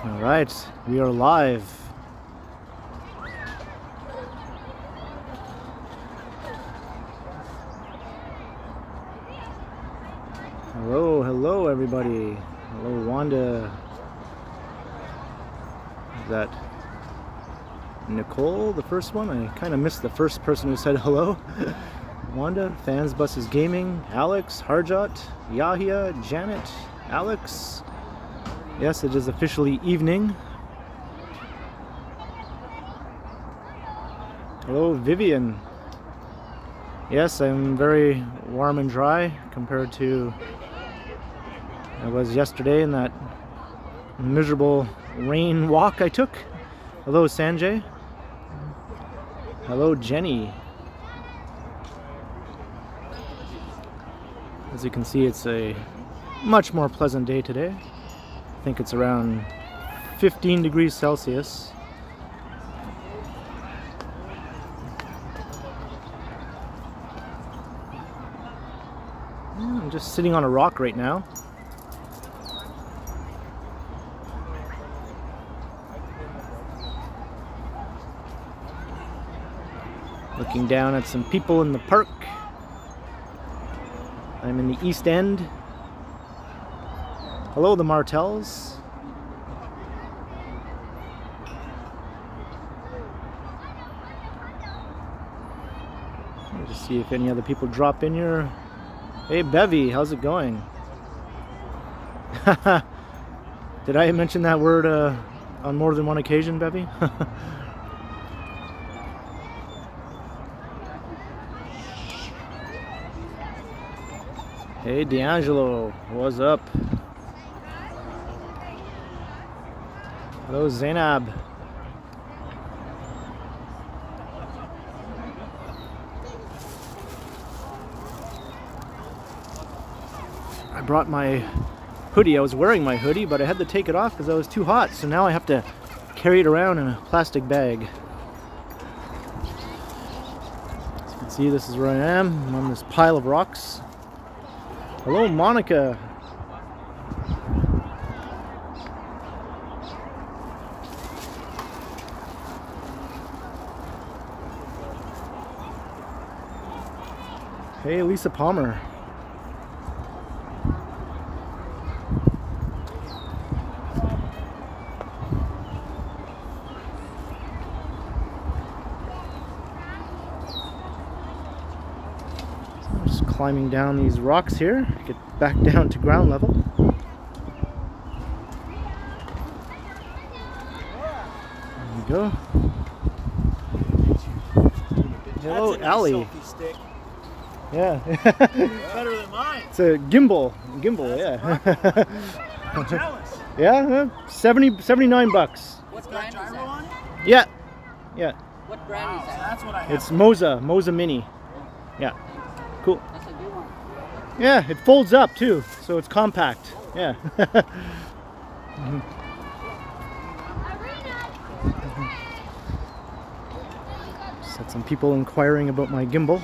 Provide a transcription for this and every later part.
All right, we are live. Hello everybody. Hello Wanda. Is that Nicole, the first one? I kind of missed the first person who said hello. Wanda, Fans Buses Gaming, Alex, Harjot, Yahya, Janet, Alex. Yes, it is officially evening. Hello, Vivian. Yes, I'm very warm and dry compared to I was yesterday in that miserable rain walk I took. Hello, Sanjay. Hello, Jenny. As you can see, it's a much more pleasant day today. I think it's around 15 degrees Celsius. I'm just sitting on a rock right now. Looking down at some people in the park. I'm in the East End. Hello, the Martells. Let me just see if any other people drop in here. Hey, Bevy, how's it going? Did I mention that word on more than one occasion, Bevy? Hey, D'Angelo, what's up? Hello, Zainab. I brought my hoodie. I was wearing my hoodie, but I had to take it off because I was too hot. So now I have to carry it around in a plastic bag. As you can see, this is where I am. I'm on this pile of rocks. Hello, Monica. Hey, Lisa Palmer. Just climbing down these rocks here, get back down to ground level. There we go. Hello, Allie. Yeah. Better than mine. It's a gimbal. Gimbal, yeah. I'm jealous. Yeah, 79 bucks. What's got gyro on it? Yeah. Yeah. What brand is that? That's what I have. It's Moza Mini. Yeah. Cool. That's a good one. Yeah, it folds up too, so it's compact. Yeah. Just had some people inquiring about my gimbal.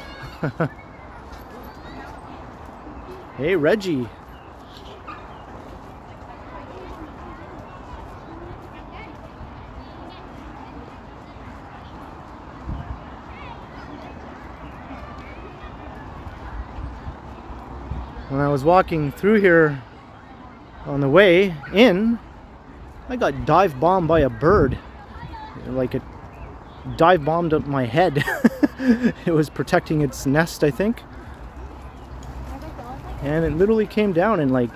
Hey, Reggie. When I was walking through here on the way in, I got dive bombed by a bird. Like it dive bombed up my head. It was protecting its nest, I think. And it literally came down and like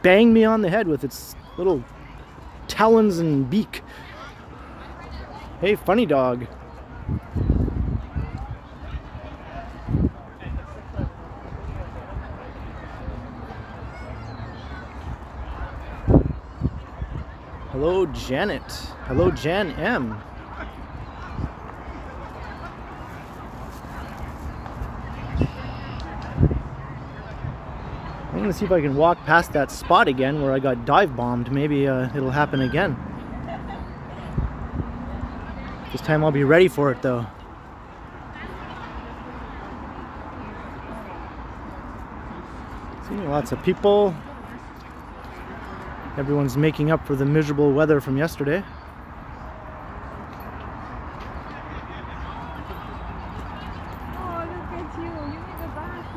banged me on the head with its little talons and beak. Hey, funny dog. Hello, Janet. Hello, Jan M. I'm gonna see if I can walk past that spot again where I got dive bombed. Maybe it'll happen again. This time I'll be ready for it though. Seeing lots of people. Everyone's making up for the miserable weather from yesterday. Oh, look at you. You need a bath.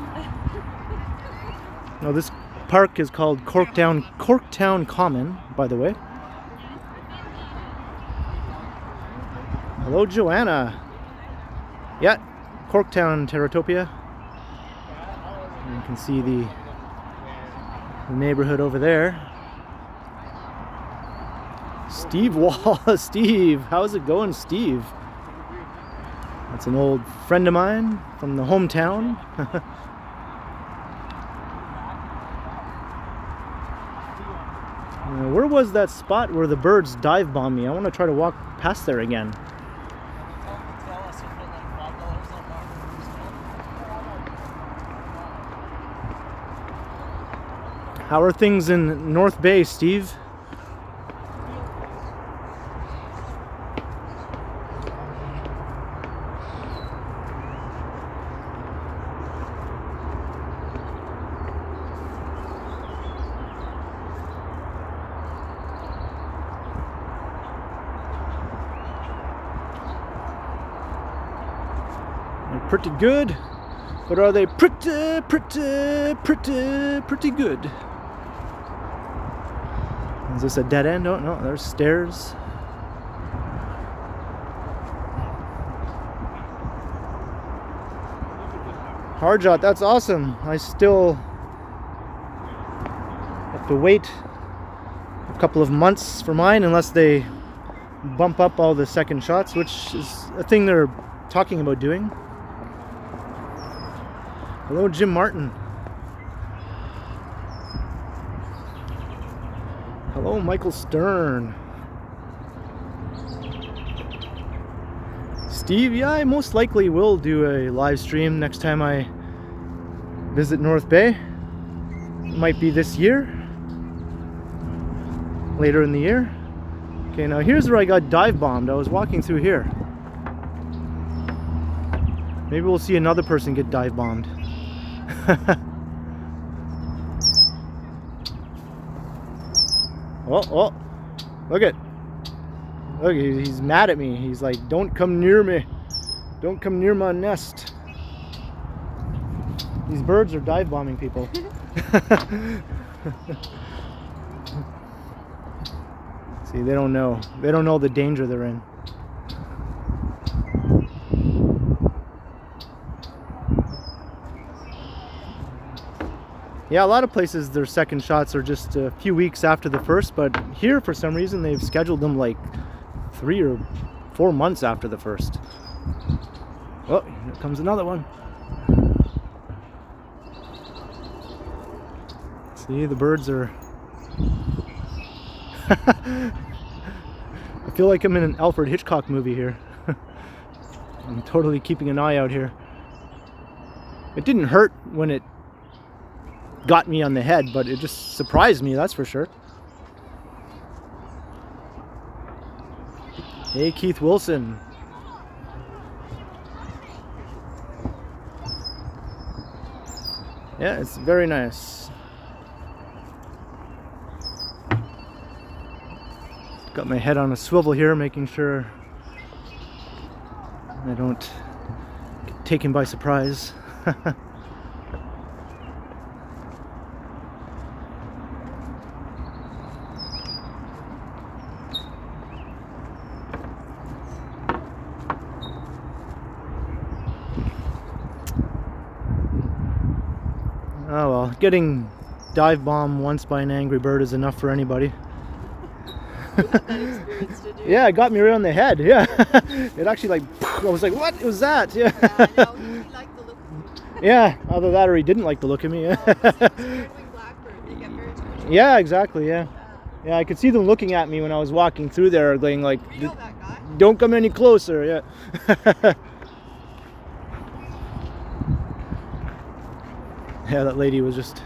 Now this park is called Corktown Common, by the way. Hello, Joanna. Yeah, Corktown, Terratopia. And you can see the neighborhood over there. Steve Wall. Steve, how's it going, Steve? That's an old friend of mine from the hometown. Where was that spot where the birds dive bomb me? I want to try to walk past there again. How are things in North Bay, Steve? They're pretty good, but are they pretty good? Is this a dead end? Oh no, there's stairs. Hardshot, that's awesome. I still have to wait a couple of months for mine unless they bump up all the second shots, which is a thing they're talking about doing. Hello, Jim Martin. Hello, Michael Stern. Steve, yeah, I most likely will do a live stream next time I visit North Bay. It might be this year, later in the year. Okay, now here's where I got dive bombed. I was walking through here. Maybe we'll see another person get dive bombed. Oh, look, he's mad at me. He's like, don't come near me. Don't come near my nest. These birds are dive bombing people. See, they don't know. They don't know the danger they're in. Yeah, a lot of places their second shots are just a few weeks after the first, but here for some reason they've scheduled them like 3 or 4 months after the first. Oh, here comes another one. See, the birds are... I feel like I'm in an Alfred Hitchcock movie here. I'm totally keeping an eye out here. It didn't hurt when it got me on the head, but it just surprised me, that's for sure. Hey, Keith Wilson. Yeah, it's very nice. Got my head on a swivel here, making sure I don't get taken by surprise. Oh well, getting dive bombed once by an angry bird is enough for anybody. That experience, did you? Yeah, it got me right on the head. Yeah, it actually like, I was like, what was that? Yeah. Yeah, I know. He liked the look of you. Yeah, either that or he didn't like the look of me. Yeah. Square-winged blackbird. They get very twitchy. Yeah, exactly. Yeah. Yeah, I could see them looking at me when I was walking through there, going like, You know that guy? "Don't come any closer." Yeah. Yeah, that lady was just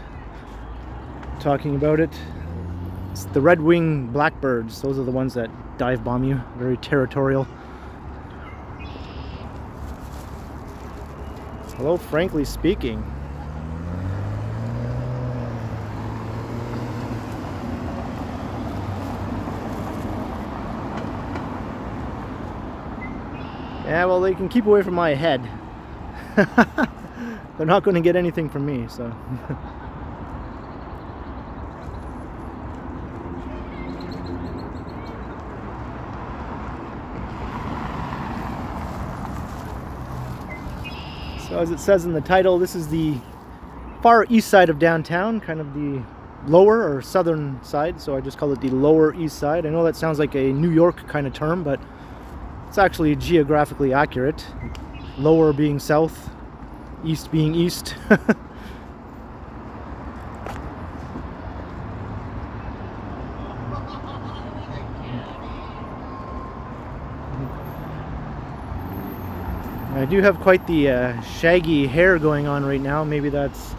talking about it. It's the red-winged blackbirds. Those are the ones that dive bomb you. Very territorial. Hello, frankly speaking. Yeah, well, they can keep away from my head. They're not going to get anything from me, so. So as it says in the title, this is the far east side of downtown, kind of the lower or southern side, so I just call it the Lower East Side. I know that sounds like a New York kind of term, but it's actually geographically accurate. Lower being south, east being east. I do have quite the shaggy hair going on right now. Maybe that's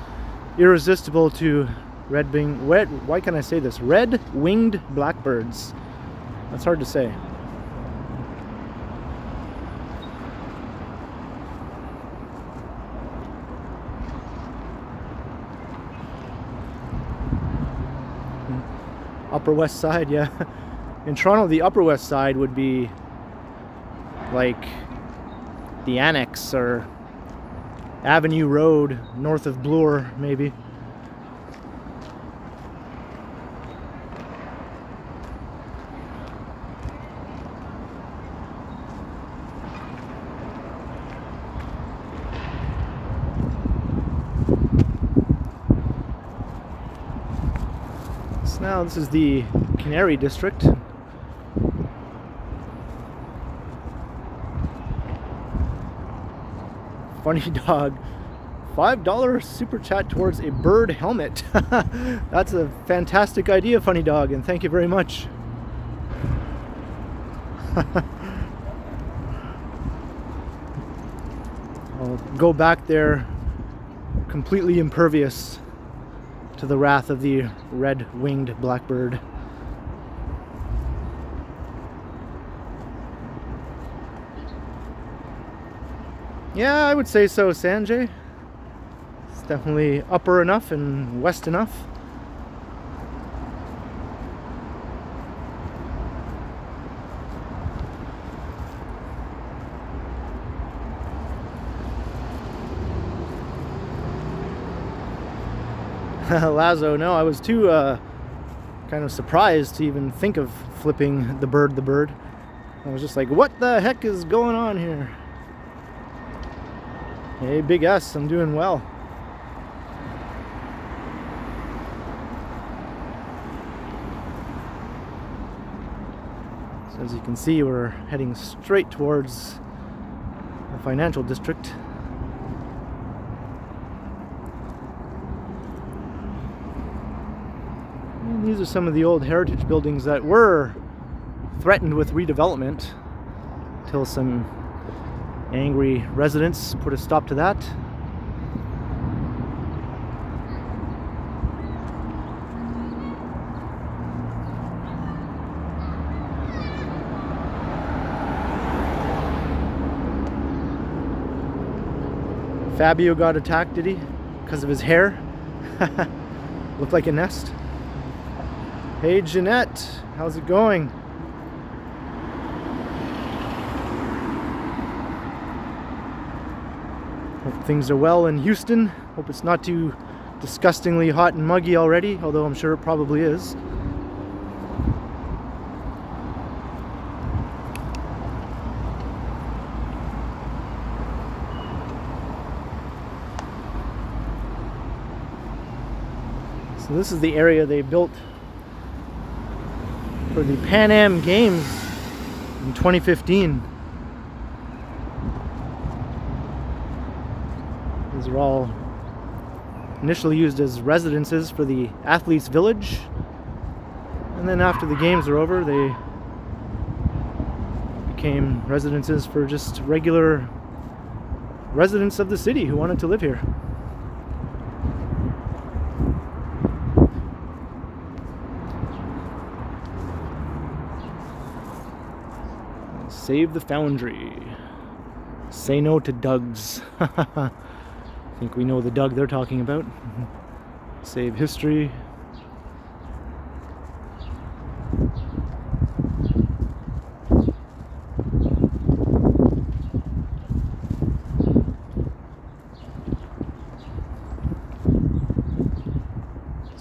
irresistible to why can I say this? Red-winged blackbirds. That's hard to say. Upper West Side, yeah. In Toronto, the Upper West Side would be like the Annex or Avenue Road north of Bloor, maybe. So now this is the Canary District. Funny dog. $5 super chat towards a bird helmet. That's a fantastic idea, funny dog, and thank you very much. I'll go back there completely impervious to the wrath of the red-winged blackbird. Yeah, I would say so, Sanjay. It's definitely upper enough and west enough. Lazo, no, I was too kind of surprised to even think of flipping the bird. I was just like, what the heck is going on here? Hey, Big S, I'm doing well. So as you can see, we're heading straight towards the financial district. And these are some of the old heritage buildings that were threatened with redevelopment until some angry residents put a stop to that. Fabio got attacked, did he? Because of his hair? Looked like a nest. Hey Jeanette, how's it going? Hope things are well in Houston. Hope it's not too disgustingly hot and muggy already, although I'm sure it probably is. So this is the area they built for the Pan Am Games in 2015. These are all initially used as residences for the Athletes Village, and then after the games were over, they became residences for just regular residents of the city who wanted to live here. Save the Foundry. Say no to Doug's. I think we know the Doug they're talking about. Save history.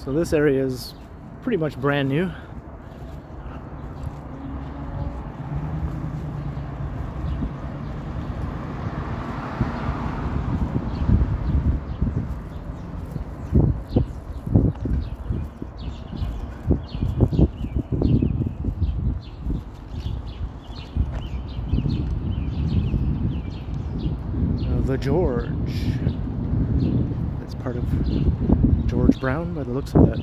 So this area is pretty much brand new. The George. That's part of George Brown by the looks of that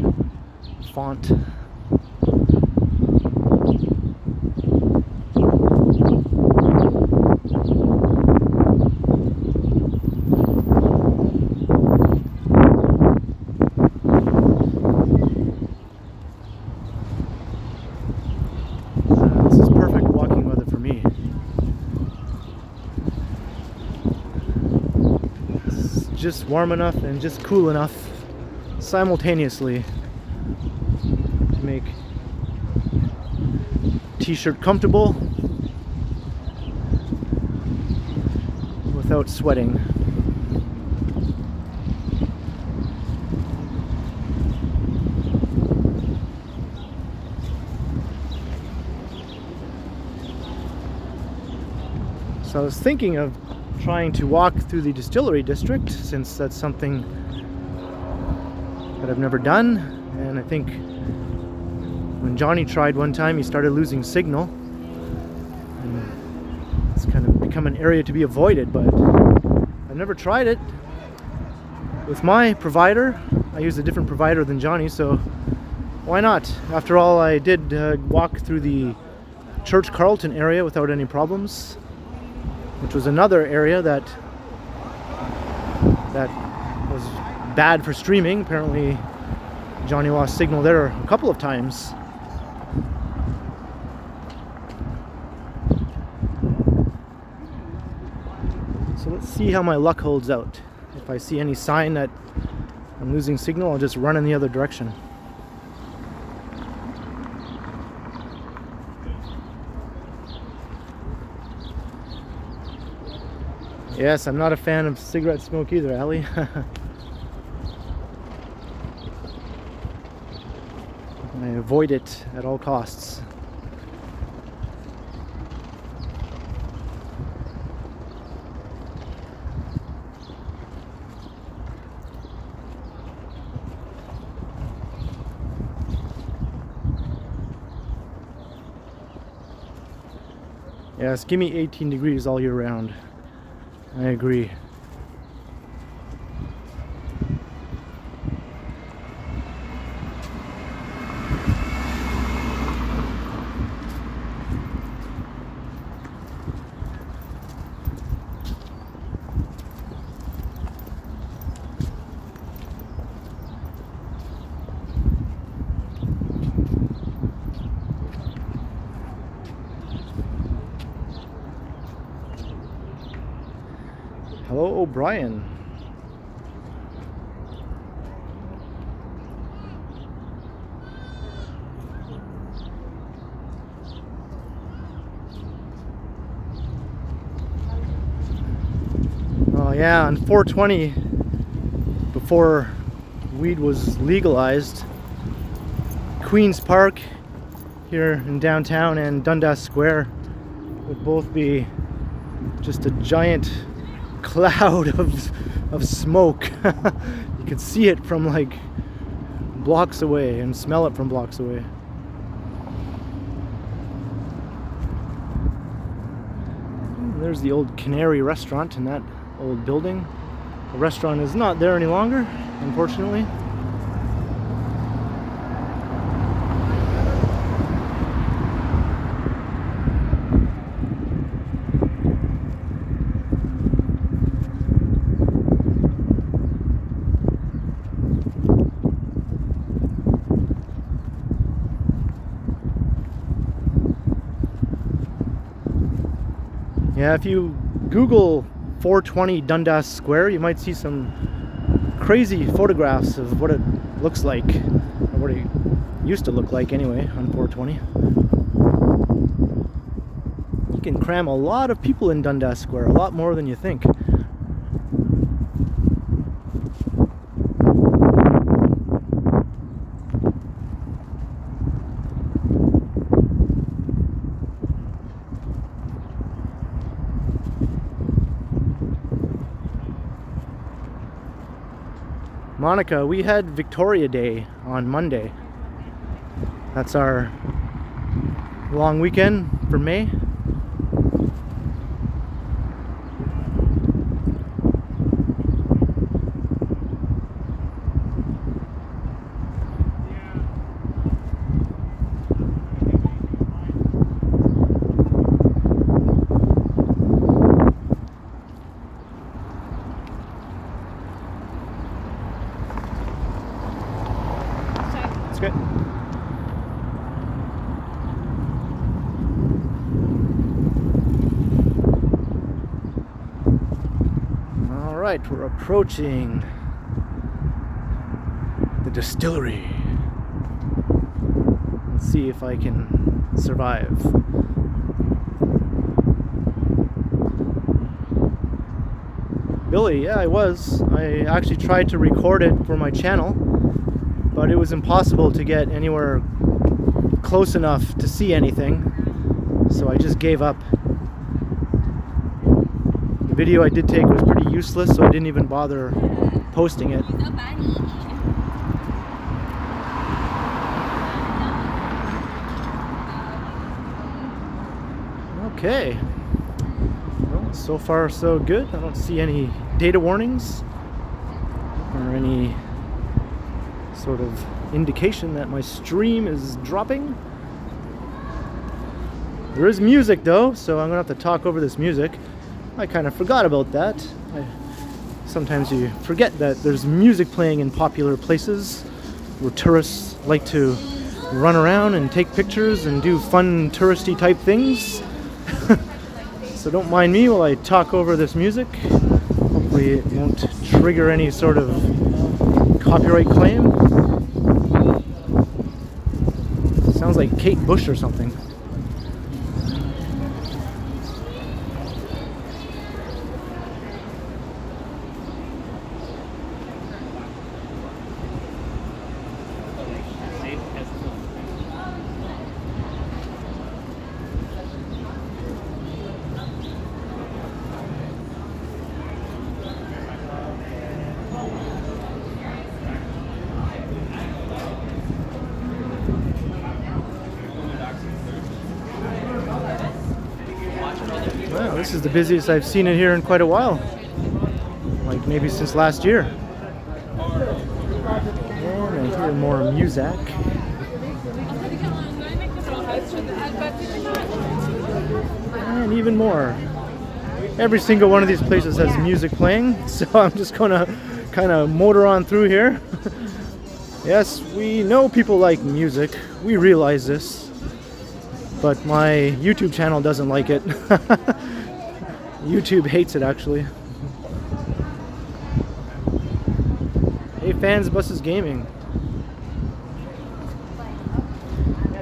font. This is perfect walking weather for me. Just warm enough and just cool enough simultaneously to make t-shirt comfortable without sweating. So I was thinking of trying to walk through the Distillery District, since that's something that I've never done. And I think when Johnny tried one time, he started losing signal, and it's kind of become an area to be avoided. But I've never tried it with my provider. I use a different provider than Johnny, so why not? After all, I did walk through the Church Carlton area without any problems, which was another area that was bad for streaming. Apparently Johnny lost signal there a couple of times. So let's see how my luck holds out. If I see any sign that I'm losing signal, I'll just run in the other direction. Yes, I'm not a fan of cigarette smoke either, Ali. I avoid it at all costs. Yes, give me 18 degrees all year round. I agree. Hello, O'Brien. Oh yeah, on 420, before weed was legalized, Queen's Park here in downtown and Dundas Square would both be just a giant cloud of smoke. You could see it from like blocks away and smell it from blocks away. There's the old Canary restaurant in that old building. The restaurant is not there any longer, unfortunately. Yeah, if you Google 420 Dundas Square, you might see some crazy photographs of what it looks like, or what it used to look like anyway, on 420. You can cram a lot of people in Dundas Square, a lot more than you think. Monica, we had Victoria Day on Monday. That's our long weekend for May. Good. All right, we're approaching the distillery. Let's see if I can survive. Billy, yeah, I was. I actually tried to record it for my channel, but it was impossible to get anywhere close enough to see anything, so I just gave up. The video I did take was pretty useless, so I didn't even bother posting it. Okay, well, so far so good. I don't see any data warnings or any sort of indication that my stream is dropping. There is music though, so I'm gonna have to talk over this music. I kind of forgot about that. Sometimes you forget that there's music playing in popular places where tourists like to run around and take pictures and do fun touristy type things. So don't mind me while I talk over this music. Hopefully it won't trigger any sort of copyright claim. Sounds like Kate Bush or something. Wow, this is the busiest I've seen it here in quite a while. Like maybe since last year. And I hear more music. And even more. Every single one of these places has music playing, so I'm just gonna kind of motor on through here. Yes, we know people like music. We realize this. But my YouTube channel doesn't like it. YouTube hates it, actually. Hey, Fans Buses Gaming.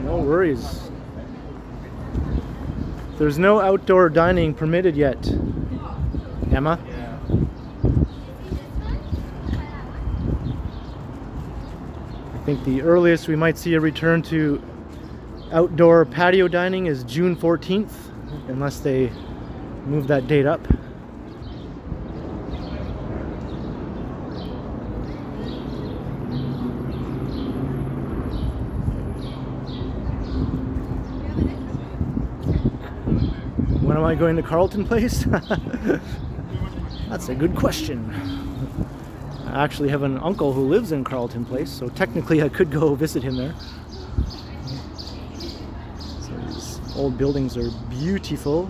No worries. There's no outdoor dining permitted yet. Emma? I think the earliest we might see a return to outdoor patio dining is June 14th, unless they move that date up. When am I going to Carlton Place? That's a good question. I actually have an uncle who lives in Carlton Place, so technically I could go visit him there. Old buildings are beautiful.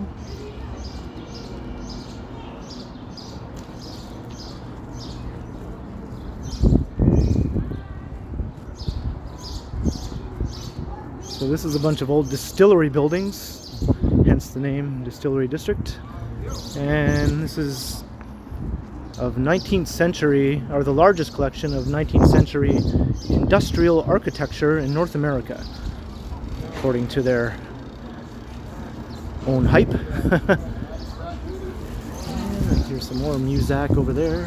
So this is a bunch of old distillery buildings, hence the name Distillery District. And this is of 19th century, or the largest collection of 19th century industrial architecture in North America, according to their own hype. Here's some more music over there.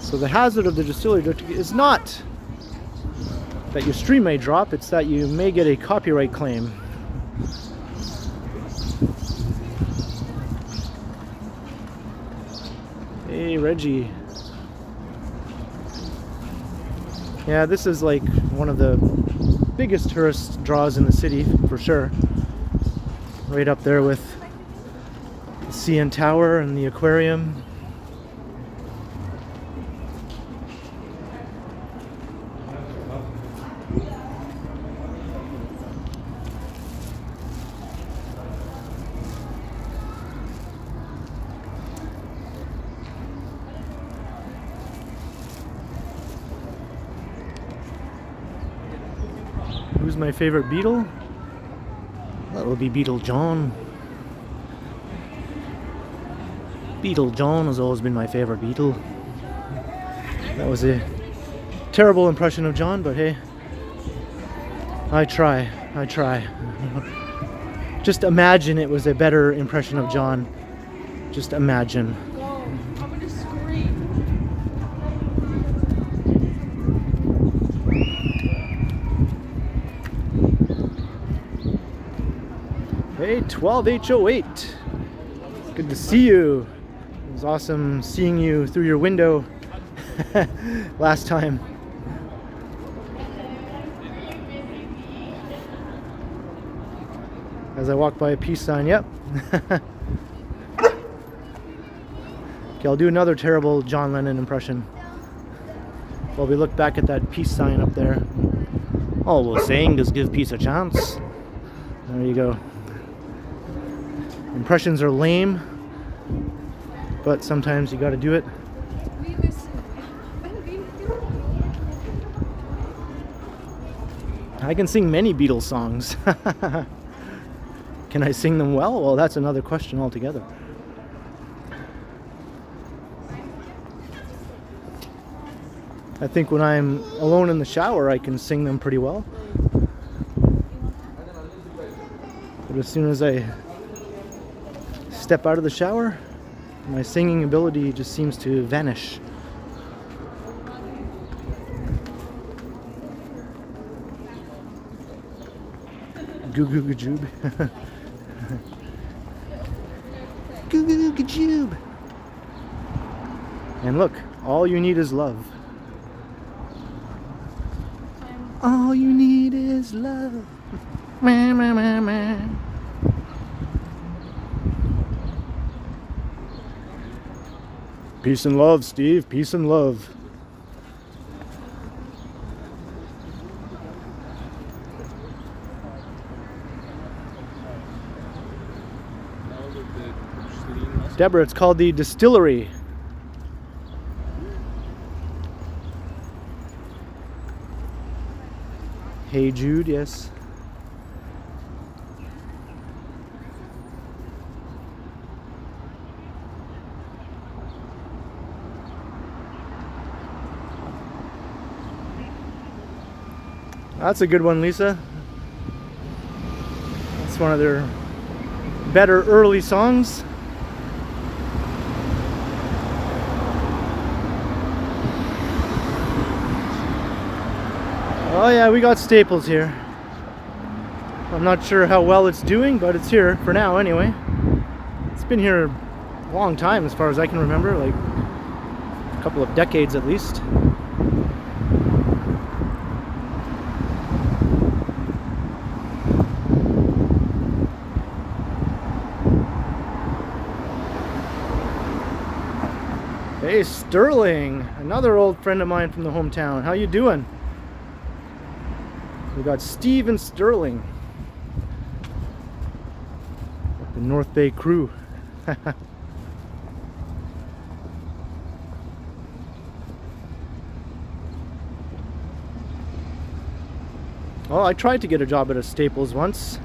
So the hazard of the Distillery District is not that your stream may drop, it's that you may get a copyright claim. Hey, Reggie. Yeah, this is like one of the biggest tourist draws in the city, for sure. Right up there with the CN Tower and the aquarium. Who's my favorite Beatle? That would be Beatle John. Beatle John has always been my favorite Beatle. That was a terrible impression of John, but hey, I try. Just imagine it was a better impression of John. Just imagine. Go. I'm gonna scream. Hey, 12H08. Good to see you. It was awesome seeing you through your window last time. As I walk by a peace sign, yep. Okay, I'll do another terrible John Lennon impression. While we look back at that peace sign up there. All we're saying is give peace a chance. There you go. Impressions are lame, but sometimes you gotta do it. We listen. I can sing many Beatles songs. Can I sing them well? Well, that's another question altogether. I think when I'm alone in the shower, I can sing them pretty well. But as soon as I step out of the shower, my singing ability just seems to vanish. Goo goo goo joob. Goo goo goo joob. And look, all you need is love. All you need is love. Meh, meh, meh, meh. Peace and love, Steve. Peace and love. Deborah, it's called the Distillery. Hey Jude, yes. That's a good one, Lisa. That's one of their better early songs. Oh yeah, we got Staples here. I'm not sure how well it's doing, but it's here for now anyway. It's been here a long time as far as I can remember, like a couple of decades at least. Hey Sterling, another old friend of mine from the hometown. How you doing? We got Steve and Sterling, the North Bay crew. Well, I tried to get a job at a Staples once,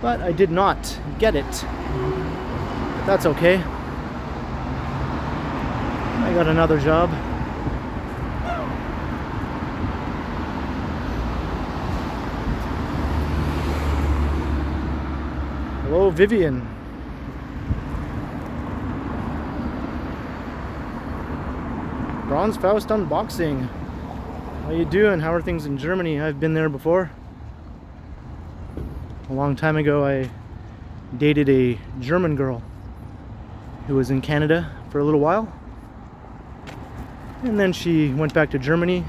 but I did not get it. But that's okay. I got another job. Hello, Vivian. Bronze Faust unboxing. How you doing? How are things in Germany? I've been there before. A long time ago, I dated a German girl who was in Canada for a little while. And then she went back to Germany.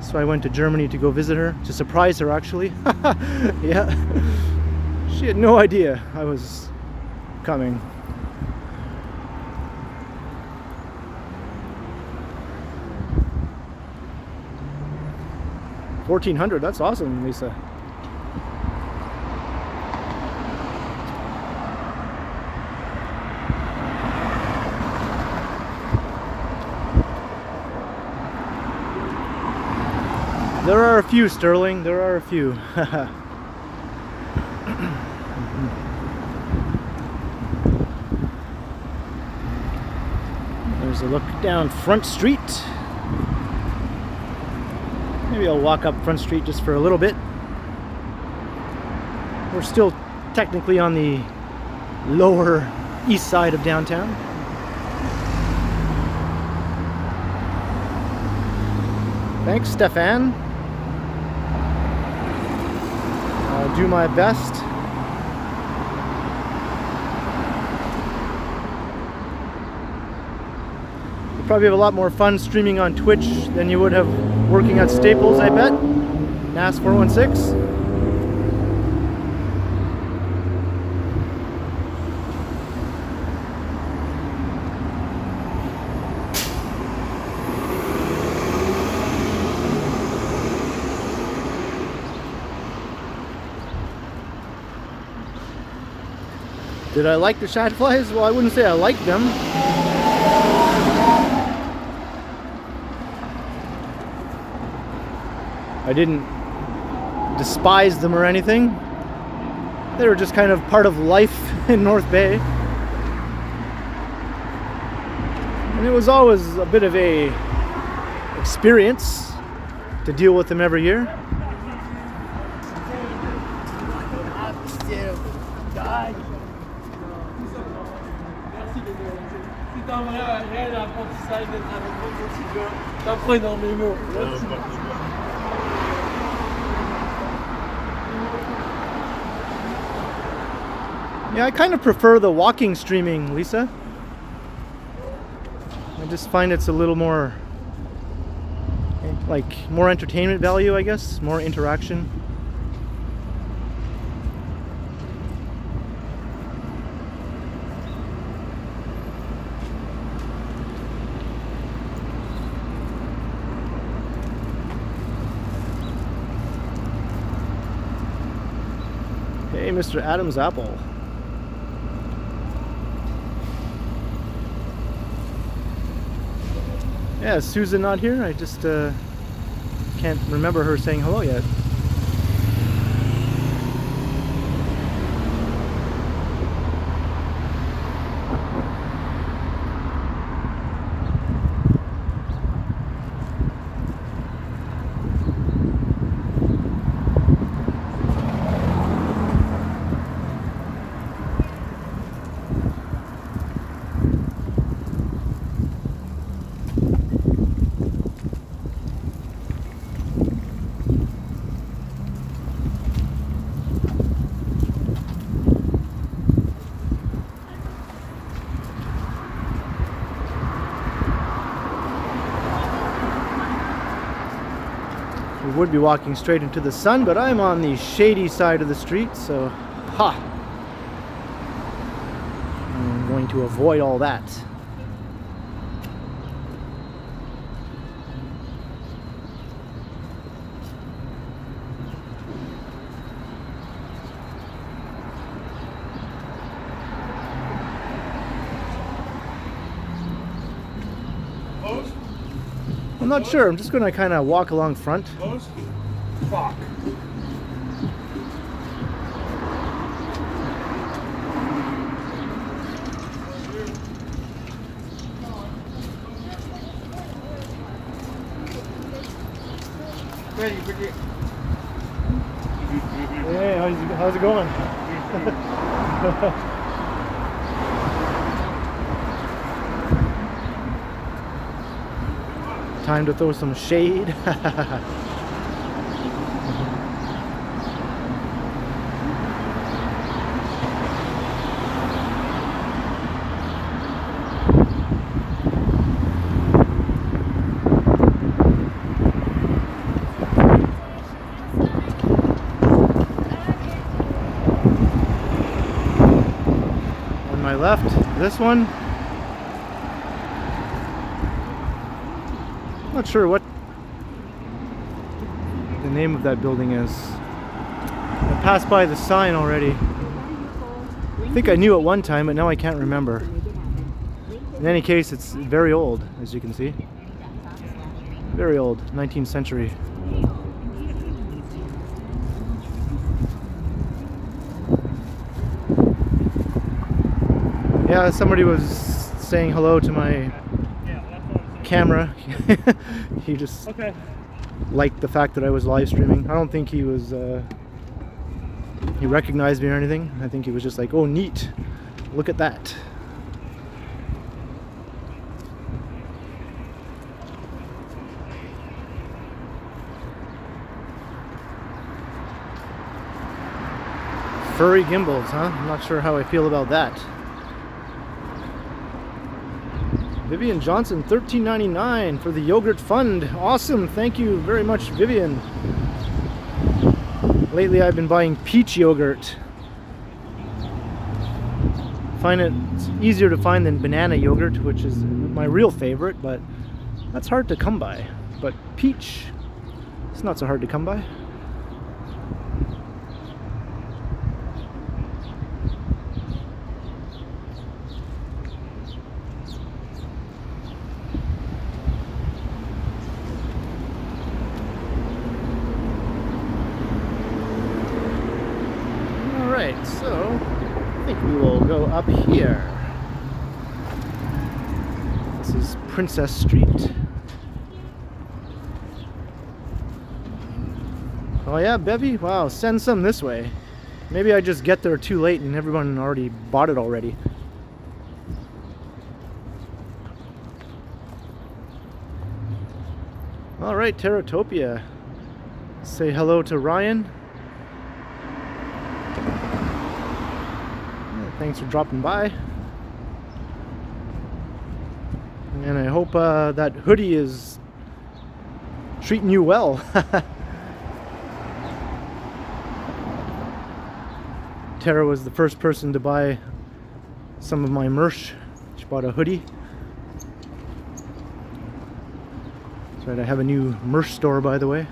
So I went to Germany to go visit her, to surprise her actually. Yeah. She had no idea I was coming. $1,400, that's awesome, Lisa. There are a few, Sterling. There are a few. There's a look down Front Street. Maybe I'll walk up Front Street just for a little bit. We're still technically on the lower east side of downtown. Thanks, Stefan. I'll do my best. You probably have a lot more fun streaming on Twitch than you would have working at Staples, I bet. NAS 416. Did I like the shad flies? Well, I wouldn't say I liked them. I didn't despise them or anything. They were just kind of part of life in North Bay. And it was always a bit of a experience to deal with them every year. Yeah, I kind of prefer the walking streaming, Lisa. I just find it's a little more, like, more entertainment value, I guess, more interaction. Hey, Mr. Adam's Apple. Yeah, is Susan not here? I just can't remember her saying hello yet. Would be walking straight into the sun, but I'm on the shady side of the street, so I'm going to avoid all that. I'm not sure. I'm just going to kind of walk along front. Fuck. Hey, how's it going? Time to throw some shade. left, this one. Not sure what the name of that building is. I passed by the sign already. I think I knew at one time, but now I can't remember. In any case, it's very old, as you can see. Very old, 19th century. Yeah, somebody was saying hello to my camera. He just liked the fact that I was live streaming. I don't think he was he recognized me or anything. I think he was just like, oh neat, look at that. Furry gimbals, huh? I'm not sure how I feel about that. Vivian Johnson, $13.99 for the yogurt fund. Awesome, thank you very much, Vivian. Lately I've been buying peach yogurt. Find it easier to find than banana yogurt, which is my real favorite, but that's hard to come by. But peach, it's not so hard to come by. So, I think we will go up here. This is Princess Street. Oh yeah, Bevy? Wow, send some this way. Maybe I just get there too late and everyone already bought it already. Alright, Terratopia. Say hello to Ryan. Thanks for dropping by. And I hope that hoodie is treating you well. Tara was the first person to buy some of my merch. She bought a hoodie. That's right, I have a new merch store, by the way.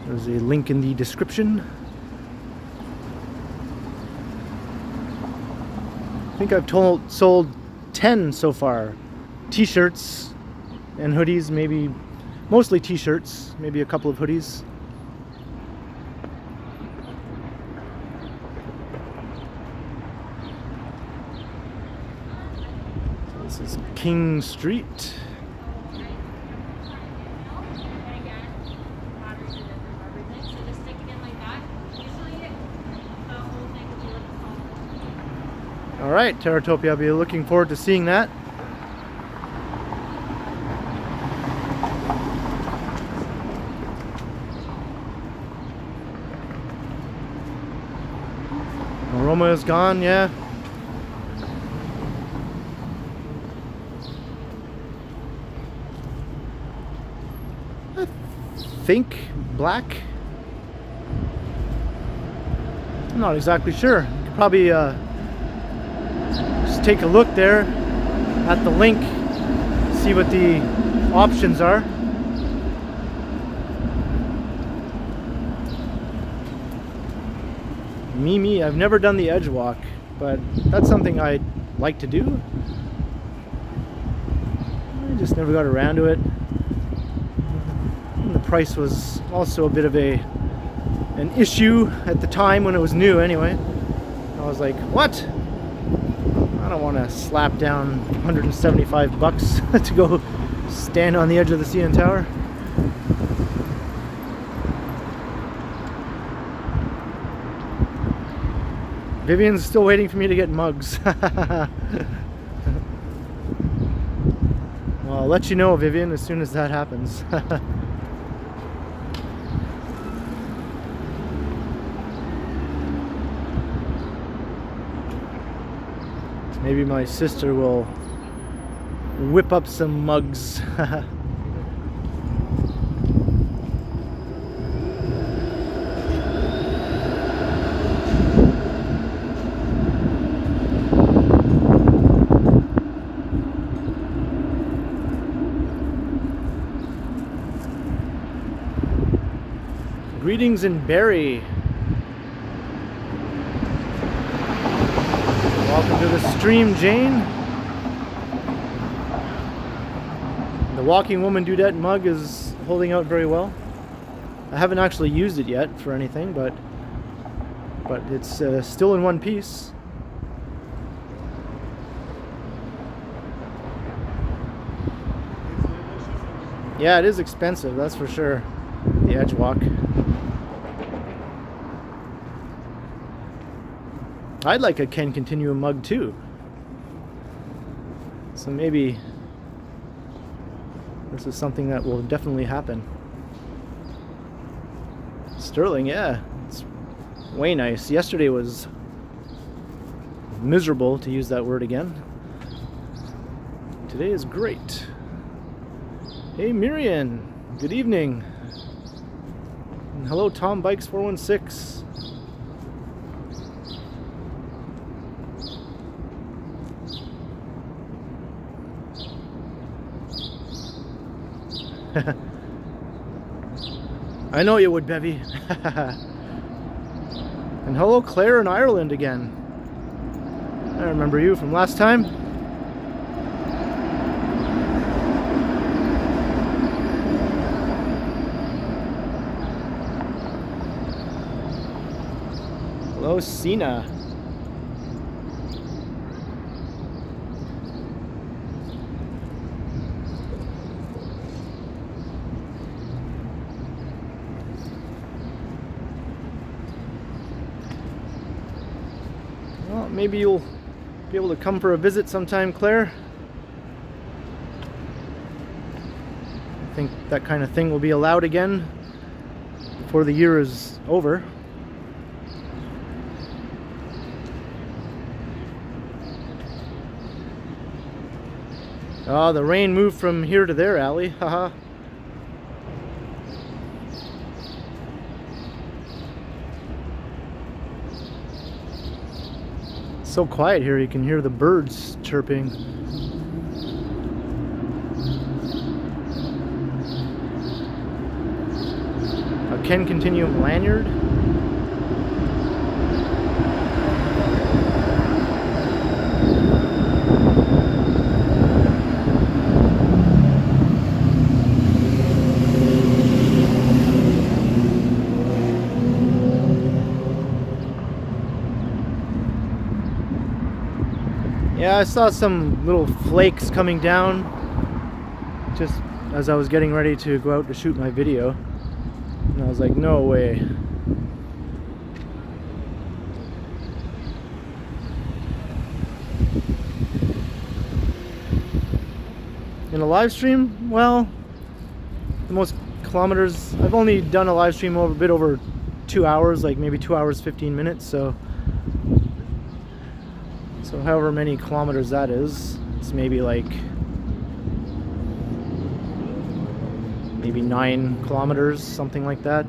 There's a link in the description. I think I've sold 10 so far. T-shirts and hoodies, maybe mostly t-shirts, maybe a couple of hoodies. So this is King Street. Alright, Terratopia, I'll be looking forward to seeing that. Aroma is gone, yeah. I think black. I'm not exactly sure. You could probably just take a look there at the link, see what the options are. Me, I've never done the edge walk, but that's something I'd like to do. I just never got around to it. And the price was also a bit of an issue at the time when it was new anyway. I was like, what? I don't want to slap down 175 bucks to go stand on the edge of the CN Tower. Vivian's still waiting for me to get mugs. Well, I'll let you know, Vivian, as soon as that happens. Maybe my sister will whip up some mugs. Greetings in Barrie. Welcome to the stream, Jane. The Walking Woman Dudette mug is holding out very well. I haven't actually used it yet for anything, but it's still in one piece. Yeah, it is expensive, that's for sure. The Edgewalk. I'd like a TheKenContinuum mug too. So maybe this is something that will definitely happen. Sterling, yeah, it's way nice. Yesterday was miserable, to use that word again. Today is great. Hey Miriam, good evening. And hello Tom Bikes 416. I know you would, Bevy. And hello Claire in Ireland again. I remember you from last time. Hello, Sina. Well, maybe you'll be able to come for a visit sometime, Claire. I think that kind of thing will be allowed again before the year is over. Oh, the rain moved from here to there, Allie. Haha. So quiet here, you can hear the birds chirping. A TheKenContinuum lanyard. Yeah, I saw some little flakes coming down just as I was getting ready to go out to shoot my video. And I was like, no way. In a live stream, well, the most kilometers, I've only done a live stream over a bit over 2 hours, like maybe 2 hours 15 minutes, so however many kilometers that is, it's maybe 9 kilometers, something like that.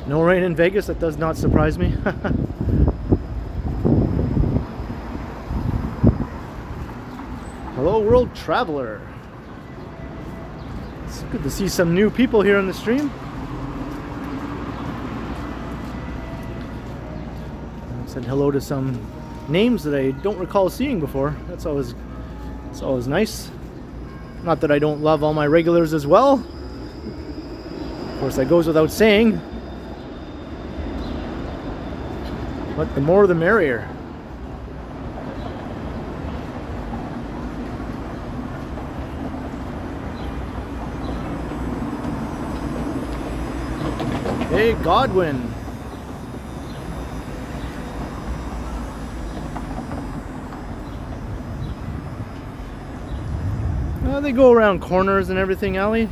No rain in Vegas, that does not surprise me. Hello World Traveler. It's good to see some new people here on the stream. I said hello to some names that I don't recall seeing before. It's always nice. Not that I don't love all my regulars as well. Of course, that goes without saying. But the more the merrier. Hey, Godwin. They go around corners and everything, Allie.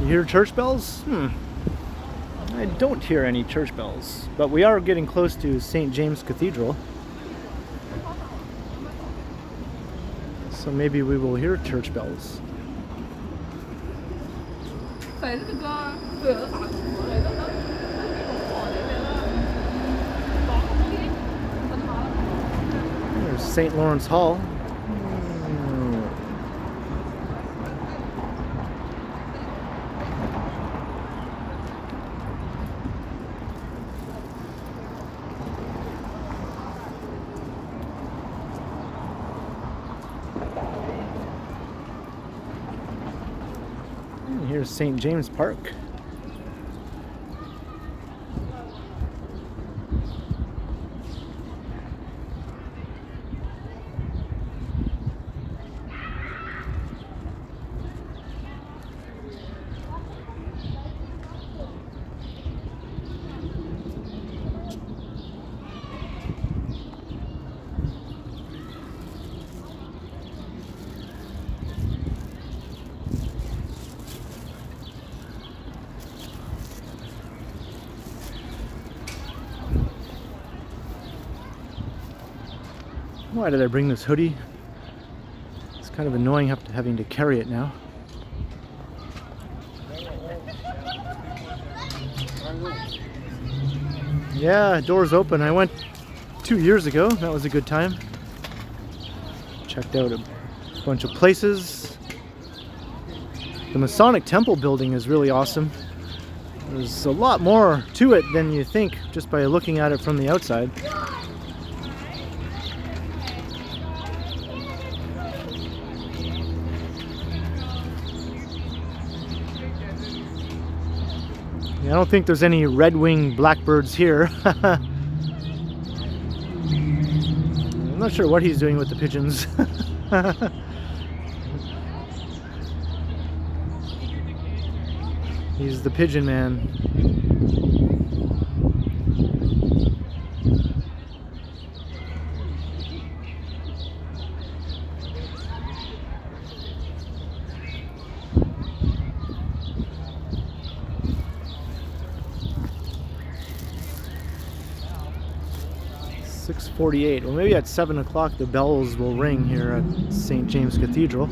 You hear church bells? I don't hear any church bells, but we are getting close to St. James Cathedral. So maybe we will hear church bells. There's St. Lawrence Hall. And here's St. James Park. Why did I bring this hoodie? It's kind of annoying having to carry it now. Yeah, doors open. I went 2 years ago. That was a good time. Checked out a bunch of places. The Masonic Temple building is really awesome. There's a lot more to it than you think just by looking at it from the outside. I don't think there's any red-winged blackbirds here. I'm not sure what he's doing with the pigeons. He's the pigeon man. .48. Well, maybe at 7 o'clock the bells will ring here at St. James Cathedral.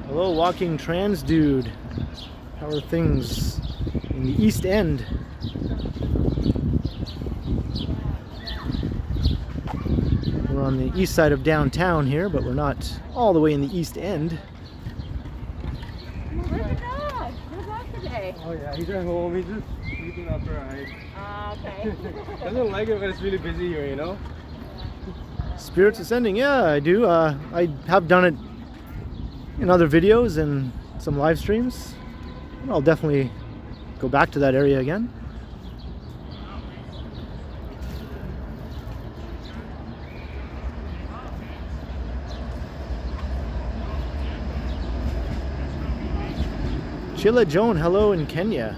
Hello, walking trans dude. How are things in the East End? We're on the east side of downtown here, but we're not all the way in the East End. Oh yeah, he's at home. He's just sleeping after a hike. Okay. Doesn't like it when it's really busy here, you know? Spirits Ascending, yeah, I do. I have done it in other videos and some live streams. I'll definitely go back to that area again. Chilla Joan, hello in Kenya.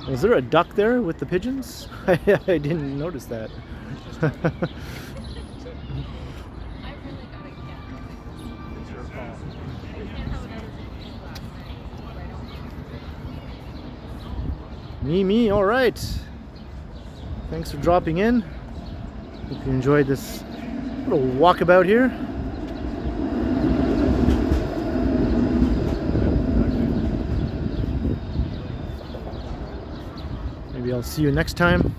Was there a duck there with the pigeons? I didn't notice that. Me, all right. Thanks for dropping in. Hope you enjoyed this little walkabout here. Maybe I'll see you next time.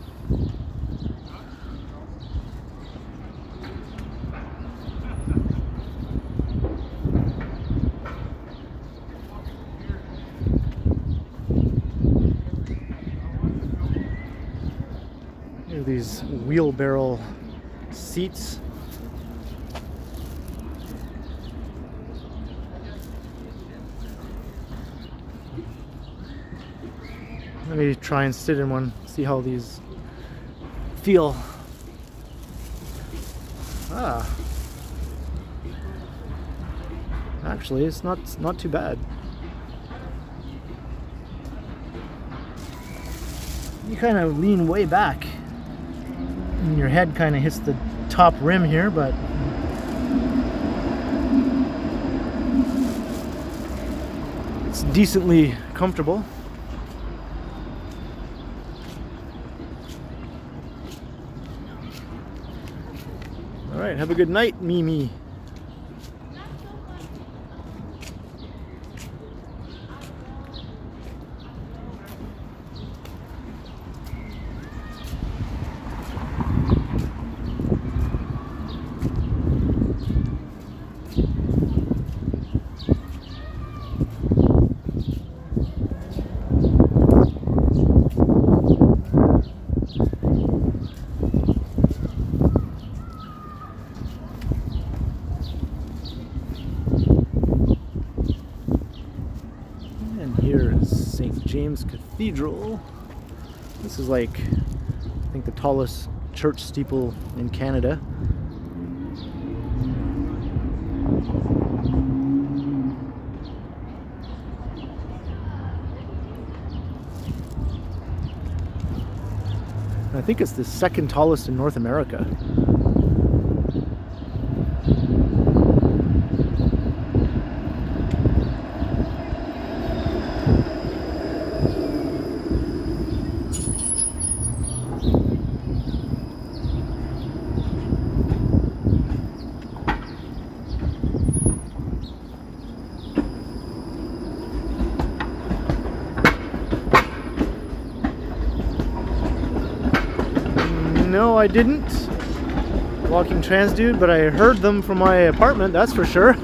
Here are these wheelbarrow seats. Let me try and sit in one, see how these feel. Actually, it's not too bad. you kind of lean way back and your head kind of hits the top rim here, but it's decently comfortable. All right, have a good night, Mimi. James Cathedral. This is like, I think, the tallest church steeple in Canada. I think it's the second tallest in North America. No, I didn't. Walking trans dude, but I heard them from my apartment, that's for sure.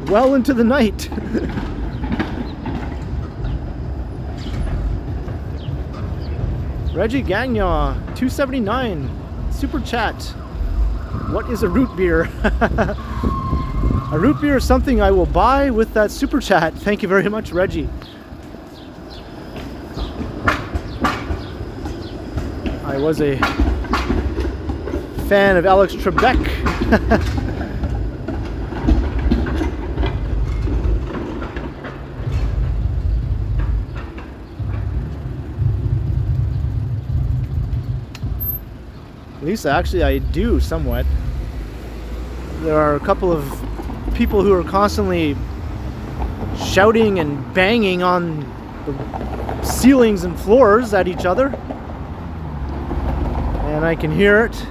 Well into the night. Reggie Gagnon, 279. Super chat. What is a root beer? A root beer is something I will buy with that super chat. Thank you very much, Reggie. I was a fan of Alex Trebek. Lisa, actually I do somewhat. There are a couple of people who are constantly shouting and banging on the ceilings and floors at each other. And I can hear it.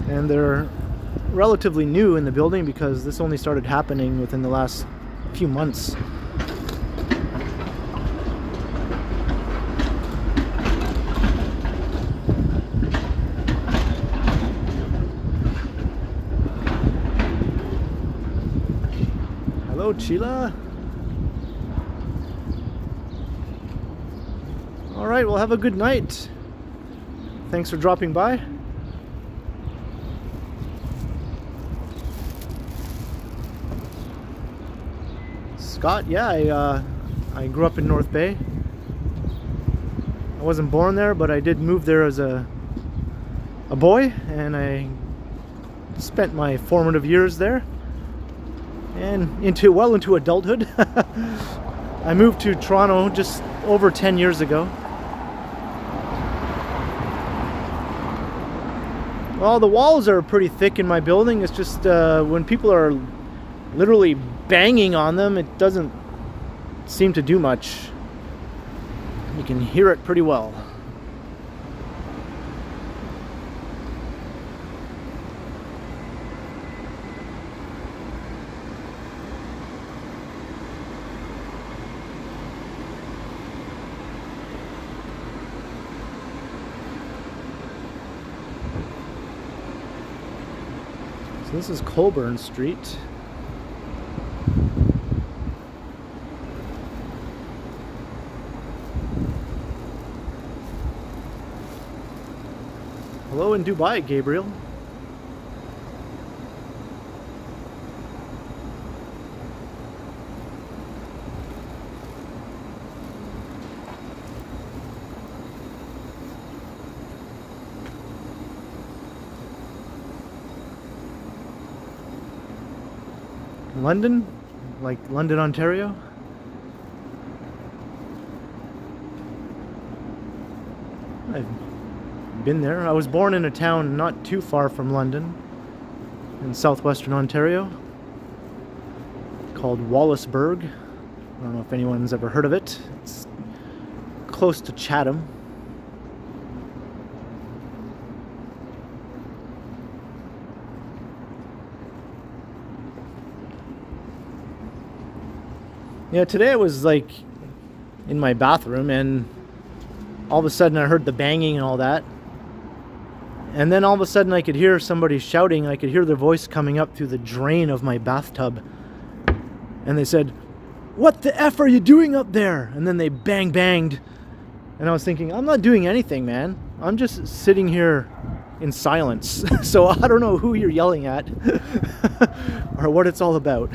And they're relatively new in the building because this only started happening within the last few months. Hello, Sheila. All right, well, have a good night. Thanks for dropping by. Scott, yeah, I grew up in North Bay. I wasn't born there, but I did move there as a boy, and I spent my formative years there, and well into adulthood. I moved to Toronto just over 10 years ago. Well, the walls are pretty thick in my building. It's just when people are literally banging on them, it doesn't seem to do much. You can hear it pretty well. So this is Colburn Street. Hello in Dubai, Gabriel. London, like London, Ontario. I've been there. I was born in a town not too far from London, in southwestern Ontario, called Wallaceburg. I don't know if anyone's ever heard of it. It's close to Chatham. Yeah, today I was like in my bathroom and all of a sudden I heard the banging and all that. And then all of a sudden I could hear somebody shouting. I could hear their voice coming up through the drain of my bathtub. And they said, "What the F are you doing up there?" And then they banged. And I was thinking, I'm not doing anything, man. I'm just sitting here in silence. So I don't know who you're yelling at or what it's all about.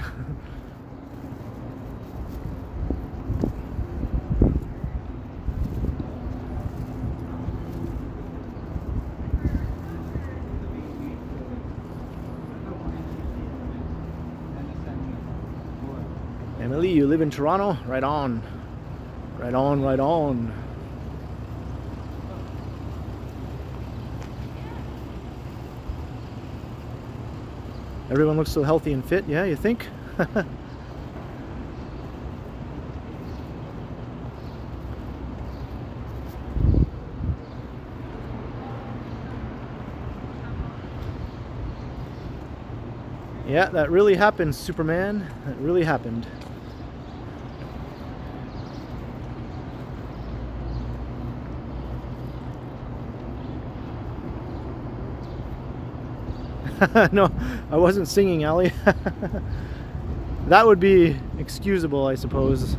Emily, you live in Toronto? Right on. Right on, right on. Everyone looks so healthy and fit, yeah, you think? Yeah, that really happened, Superman. That really happened. No, I wasn't singing, Ali. That would be excusable, I suppose.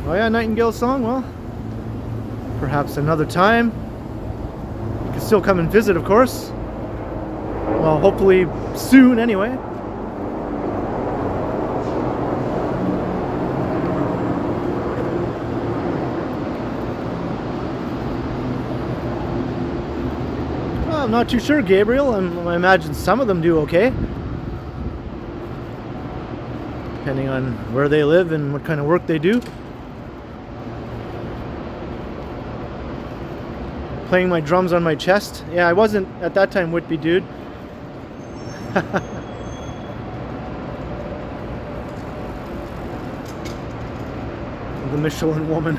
Oh yeah, Nightingale song? Well, perhaps another time. You can still come and visit, of course. Well, hopefully soon anyway. Well, I'm not too sure, Gabriel. I imagine some of them do okay. Depending on where they live and what kind of work they do. Playing my drums on my chest. Yeah, I wasn't at that time Whitby, dude. The Michelin woman.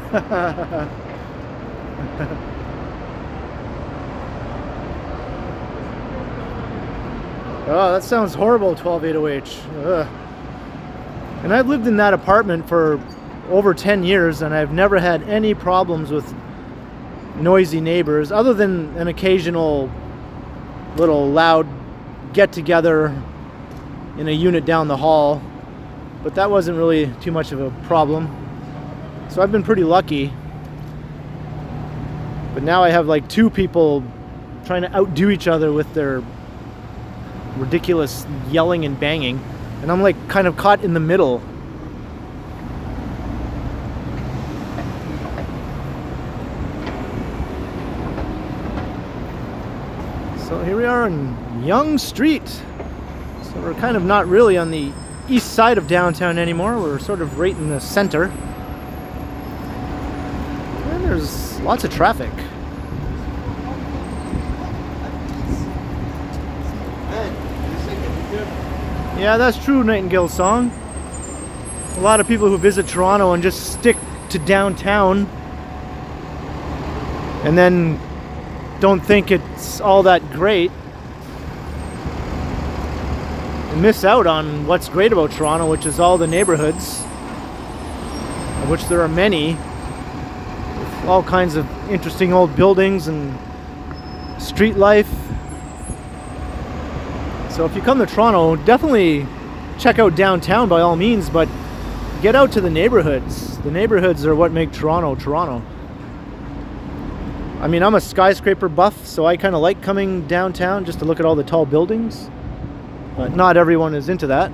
Oh, that sounds horrible, 128OH. Ugh. And I've lived in that apartment for over 10 years and I've never had any problems with noisy neighbors, other than an occasional little loud get-together in a unit down the hall, but that wasn't really too much of a problem. So I've been pretty lucky. But now I have like two people trying to outdo each other with their ridiculous yelling and banging, and I'm like kind of caught in the middle. So here we are on Yonge Street. So we're kind of not really on the east side of downtown anymore. We're sort of right in the center. And there's lots of traffic. Yeah, that's true, Nightingale's song. A lot of people who visit Toronto and just stick to downtown and then don't think it's all that great and miss out on what's great about Toronto, which is all the neighborhoods, of which there are many, with all kinds of interesting old buildings and street life. So if you come to Toronto, definitely check out downtown by all means, but get out to the neighborhoods. The neighborhoods are what make Toronto, Toronto. I mean, I'm a skyscraper buff, so I kind of like coming downtown just to look at all the tall buildings. But not everyone is into that.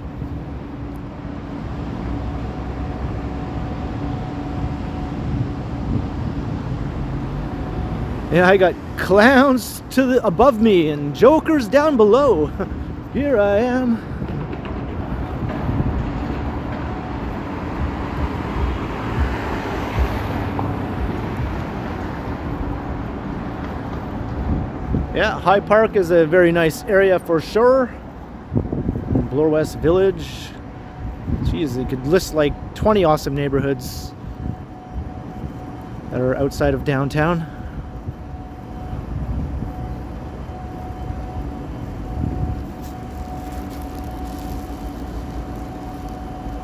Yeah, I got clowns to the above me and jokers down below. Here I am. Yeah, High Park is a very nice area for sure. Bloor West Village. Jeez, they could list like 20 awesome neighborhoods that are outside of downtown.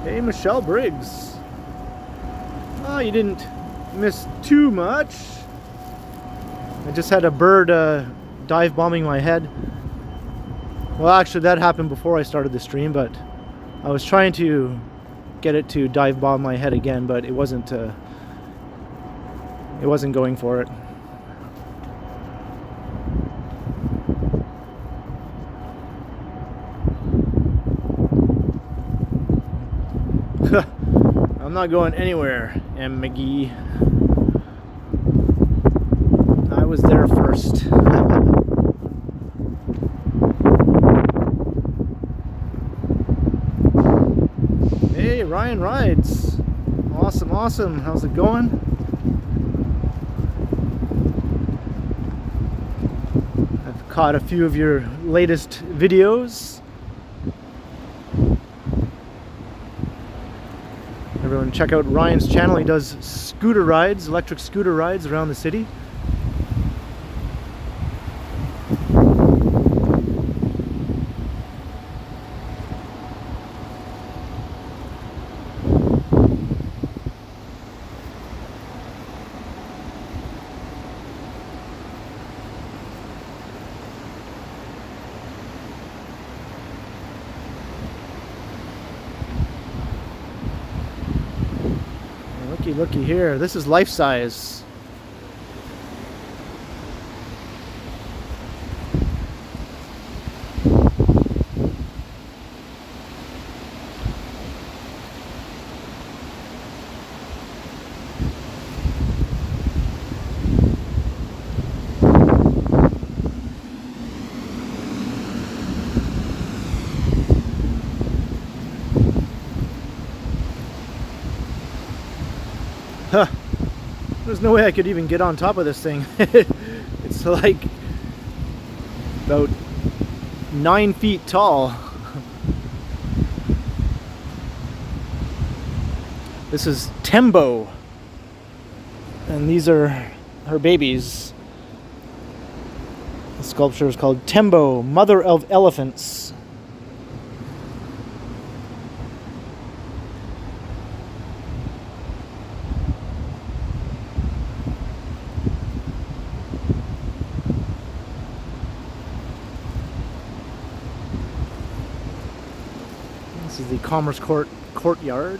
Hey, Michelle Briggs. Oh, you didn't miss too much. I just had a bird dive bombing my head. Well, actually, that happened before I started the stream, but I was trying to get it to dive bomb my head again, but it wasn't going for it. I'm not going anywhere, M. McGee. I was there first. Hey, Ryan Rides. Awesome, awesome. How's it going? I've caught a few of your latest videos. Everyone check out Ryan's channel. He does scooter rides, electric scooter rides around the city. Looky here, this is life size. Huh. There's no way I could even get on top of this thing. It's like about 9 feet tall. This is Tembo, and these are her babies. The sculpture is called Tembo, Mother of Elephants. This is the Commerce Courtyard.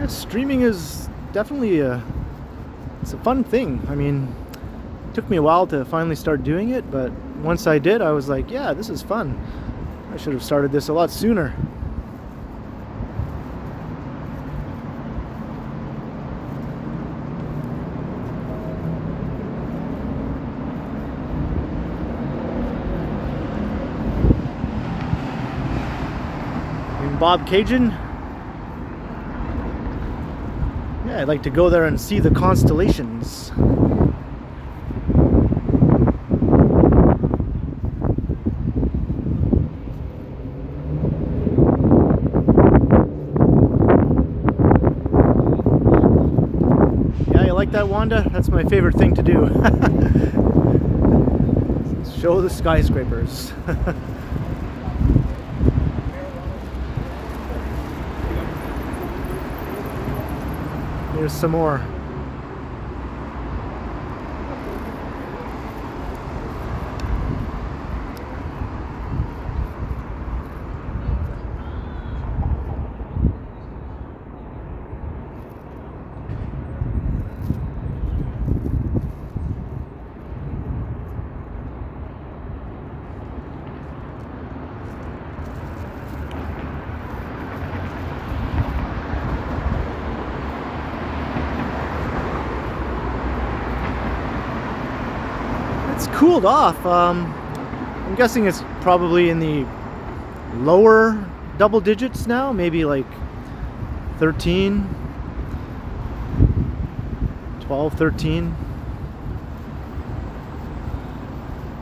Streaming is definitely it's a fun thing. I mean, it took me a while to finally start doing it, but once I did, I was like, yeah, this is fun. I should have started this a lot sooner. And Bob Cajun. Yeah, I'd like to go there and see the constellations. Yeah, you like that, Wanda? That's my favorite thing to do. Show the skyscrapers. Here's some more. Cooled off. I'm guessing it's probably in the lower double digits now, maybe like 13, 12, 13.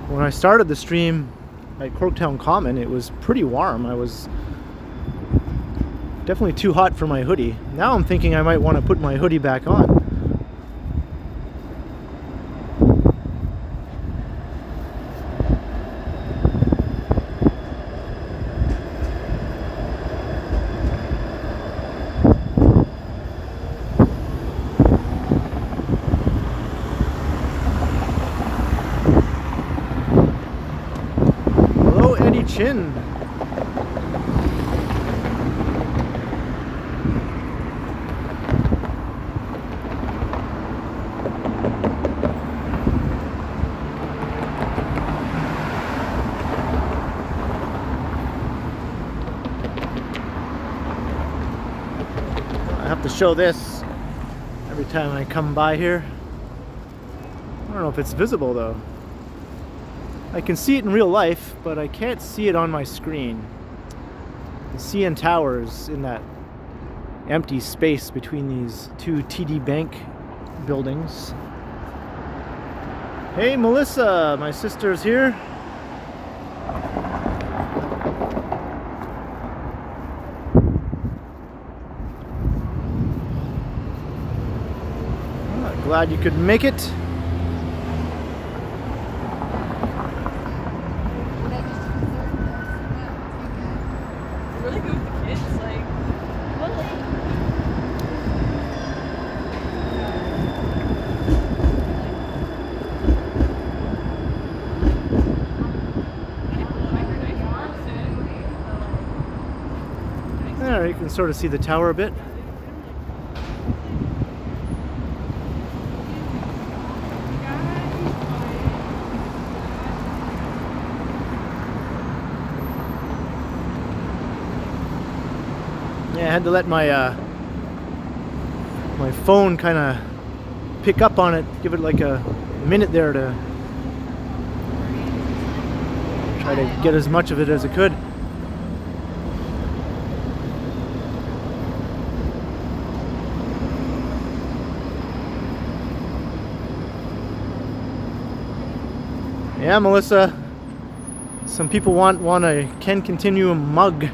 When I started the stream at Corktown Common, it was pretty warm. I was definitely too hot for my hoodie. Now I'm thinking I might want to put my hoodie back on. Chin. I have to show this every time I come by here. I don't know if it's visible though. I can see it in real life, but I can't see it on my screen. The CN Towers in that empty space between these two TD Bank buildings. Hey Melissa, my sister's here. Glad you could make it. There, you can sort of see the tower a bit. Yeah, I had to let my my phone kind of pick up on it, give it like a minute there to try to get as much of it as it could. Yeah, Melissa. Some people want a TheKenContinuum mug.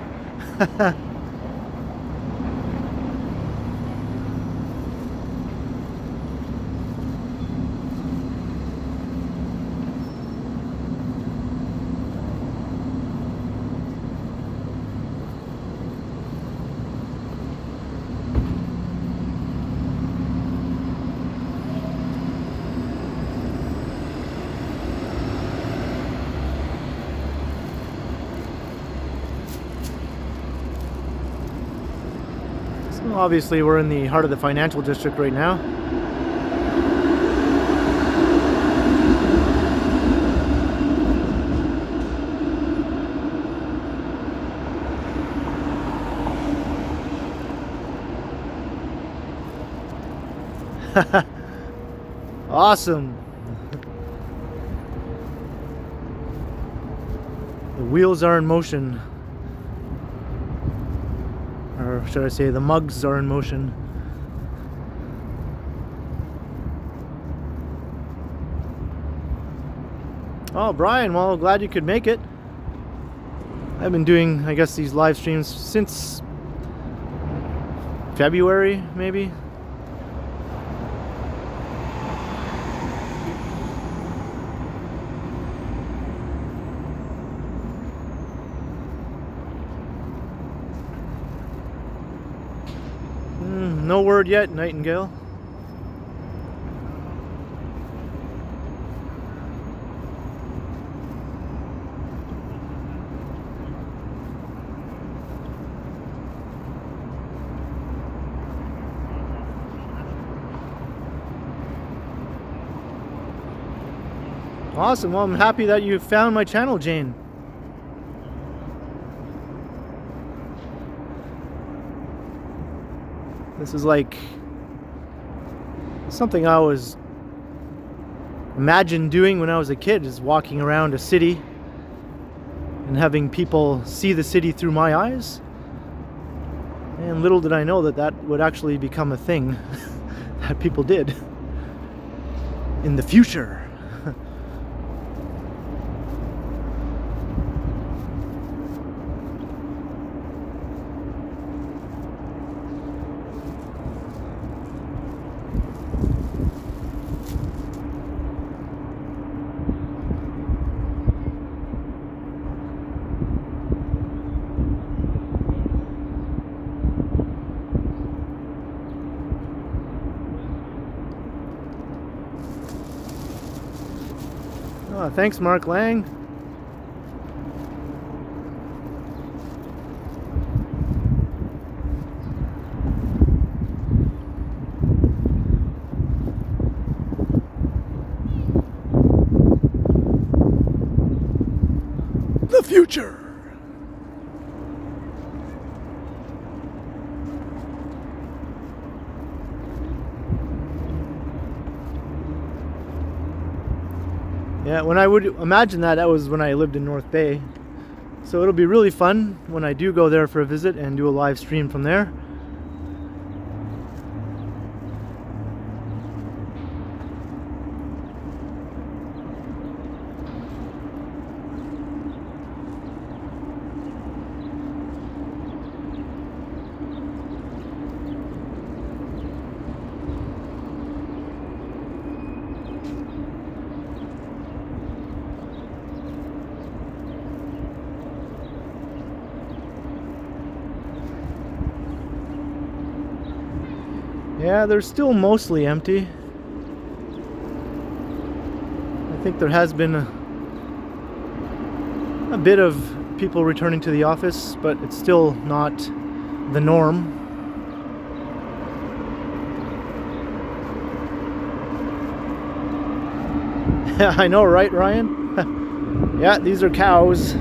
Obviously, we're in the heart of the financial district right now. Awesome. The wheels are in motion. Or should I say, the mugs are in motion. Oh, Brian, well, glad you could make it. I've been doing, I guess, these live streams since February, maybe. no word yet, Nightingale. Awesome. Well, I'm happy that you found my channel, Jane. This is like something I always imagined doing when I was a kid, is walking around a city and having people see the city through my eyes. And little did I know that that would actually become a thing that people did in the future. Oh, thanks, Mark Lang. The future. Yeah, when I would imagine that, that was when I lived in North Bay. So it'll be really fun when I do go there for a visit and do a live stream from there. Yeah, they're still mostly empty. I think there has been a bit of people returning to the office, but it's still not the norm. Yeah, I know, right, Ryan? Yeah, these are cows.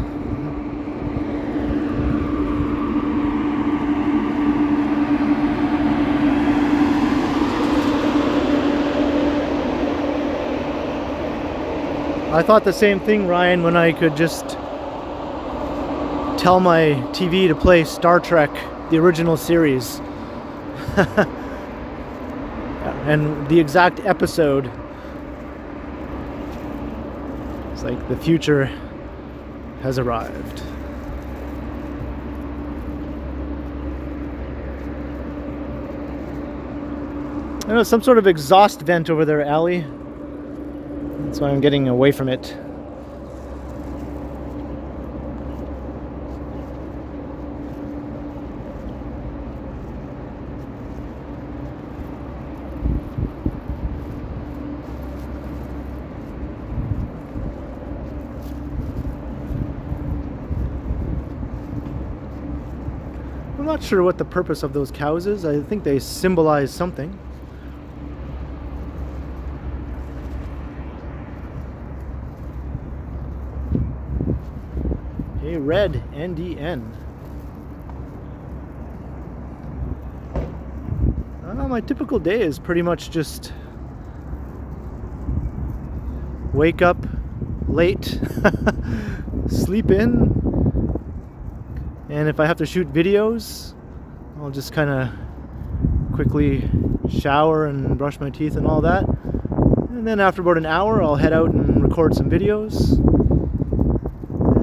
I thought the same thing, Ryan, when I could just tell my TV to play Star Trek, the original series. And the exact episode. It's like the future has arrived. I know, some sort of exhaust vent over there, Allie. That's why I'm getting away from it. I'm not sure what the purpose of those cows is. I think they symbolize something. Red NDN. My typical day is pretty much just wake up late, sleep in, and if I have to shoot videos, I'll just kind of quickly shower and brush my teeth and all that, and then after about an hour I'll head out and record some videos.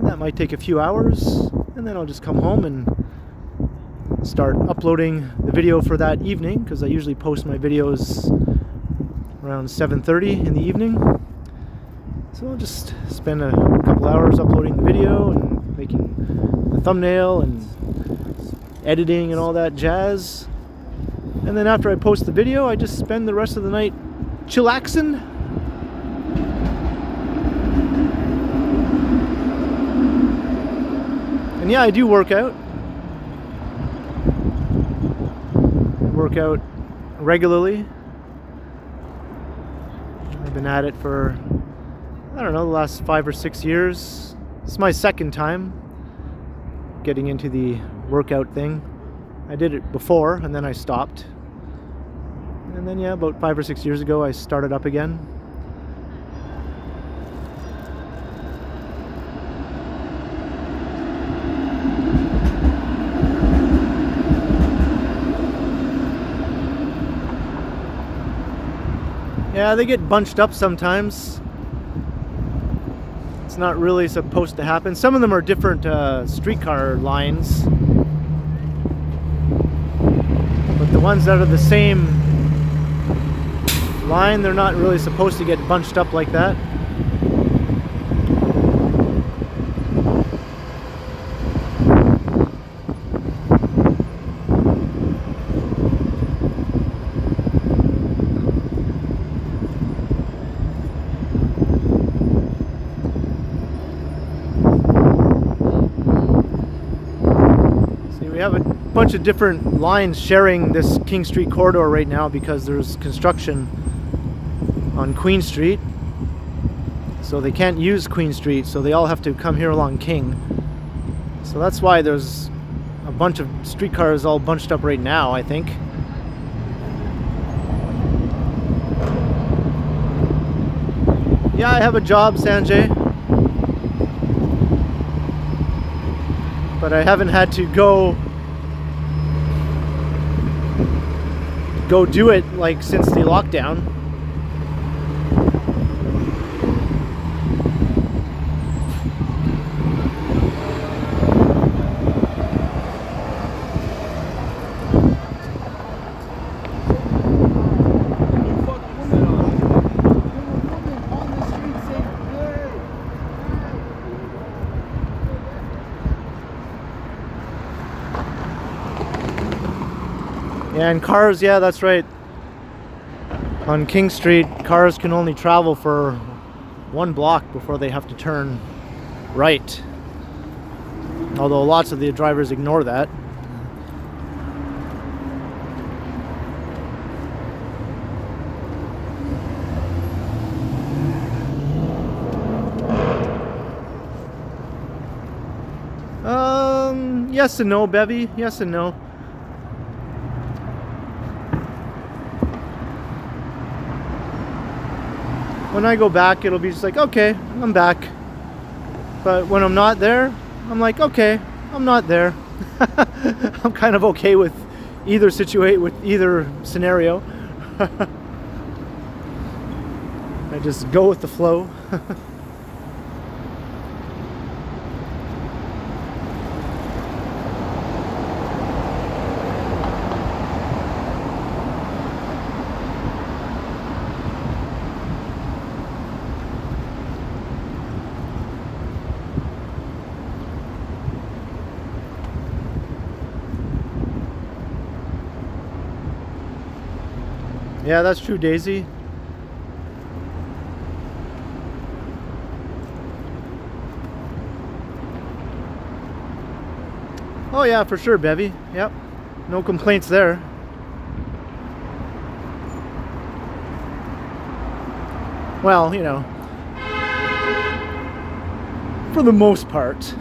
That might take a few hours, and then I'll just come home and start uploading the video for that evening, because I usually post my videos around 7:30 in the evening. So I'll just spend a couple hours uploading the video and making the thumbnail and editing and all that jazz. And then after I post the video, I just spend the rest of the night chillaxing. And yeah, I do work out. I work out regularly. I've been at it for, I don't know, the last 5 or 6 years. It's my second time getting into the workout thing. I did it before and then I stopped. And then yeah, about 5 or 6 years ago I started up again. Yeah, they get bunched up sometimes. It's not really supposed to happen. Some of them are different streetcar lines. But the ones that are the same line, they're not really supposed to get bunched up like that. We have a bunch of different lines sharing this King Street corridor right now because there's construction on Queen Street. So they can't use Queen Street, so they all have to come here along King. So that's why there's a bunch of streetcars all bunched up right now, I think. Yeah, I have a job, Sanjay. But I haven't had to go do it like since the lockdown. Yeah, and cars, yeah, that's right. On King Street, cars can only travel for 1 block before they have to turn right. Although lots of the drivers ignore that. Yes and no, Bevy. Yes and no. When I go back, it'll be just like, okay, I'm back. But when I'm not there, I'm like, okay, I'm not there. I'm kind of okay with either scenario. I just go with the flow. Yeah, that's true, Daisy. Oh yeah, for sure, Bevy. Yep. No complaints there. Well, you know, for the most part.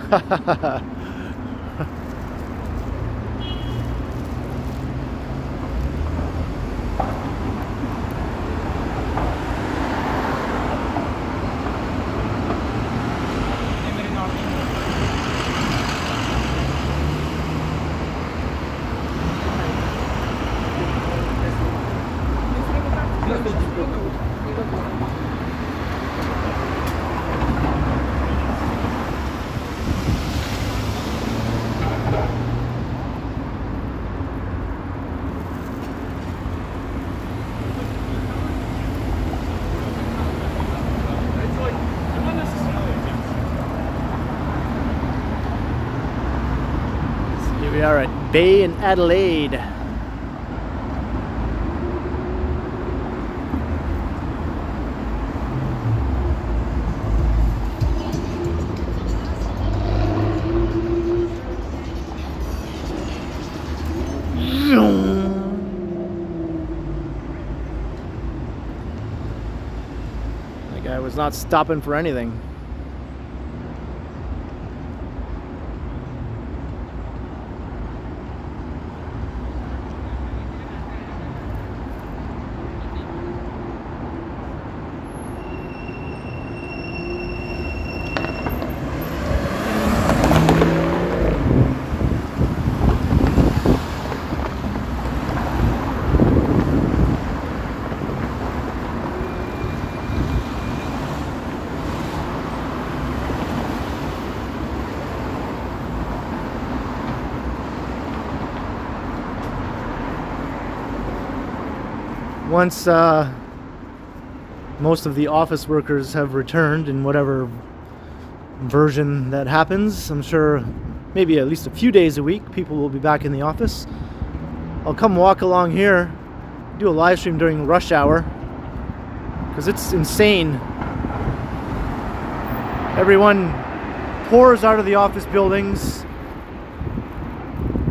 We are at Bay in Adelaide. It's not stopping for anything. Once most of the office workers have returned in whatever version that happens, I'm sure maybe at least a few days a week people will be back in the office. I'll come walk along here, do a live stream during rush hour, because it's insane. Everyone pours out of the office buildings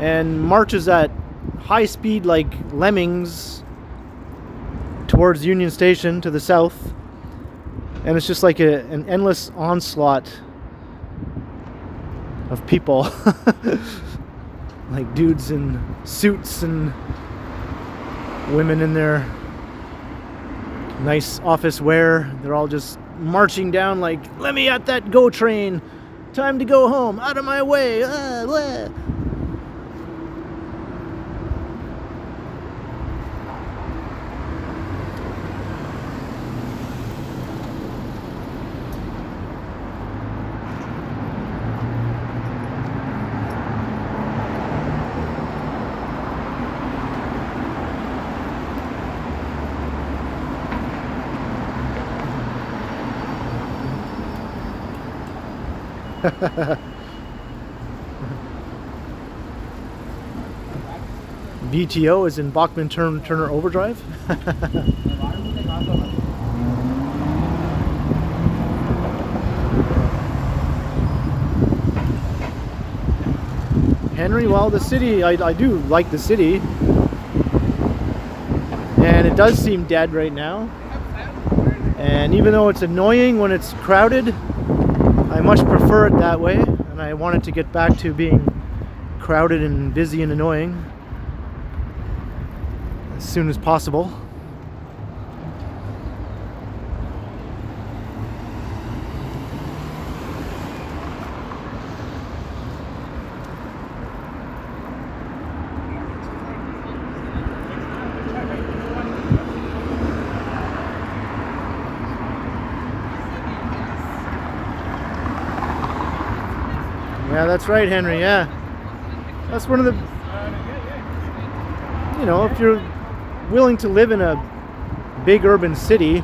and marches at high speed like lemmings towards Union Station to the south, and it's just like an endless onslaught of people. Like dudes in suits and women in their nice office wear. They're all just marching down like, let me at that GO train, time to go home, out of my way. BTO is in Bachman Turner Overdrive. Henry, well, the city, I do like the city, and it does seem dead right now. And even though it's annoying when it's crowded, I much prefer it that way, and I want it to get back to being crowded and busy and annoying as soon as possible. Yeah, that's right, Henry, yeah. That's one of the, you know, if you're willing to live in a big urban city, you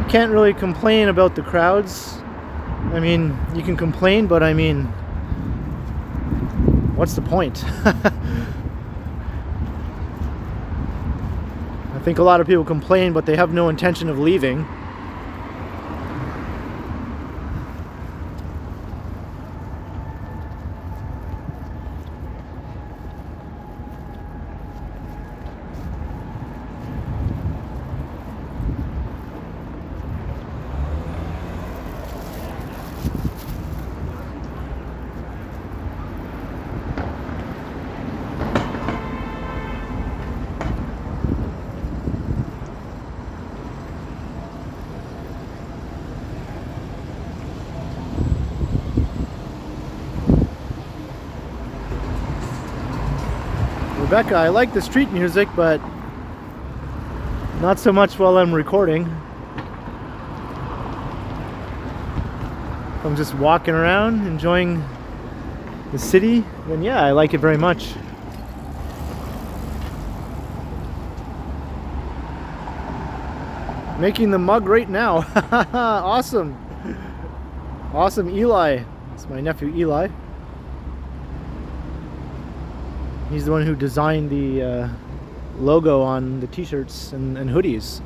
can't really complain about the crowds. I mean, you can complain, but I mean, what's the point? I think a lot of people complain, but they have no intention of leaving. Rebecca, I like the street music, but not so much while I'm recording. If I'm just walking around, enjoying the city, then yeah, I like it very much. Making the mug right now. Awesome. Awesome, Eli. It's my nephew, Eli. He's the one who designed the logo on the t-shirts and hoodies.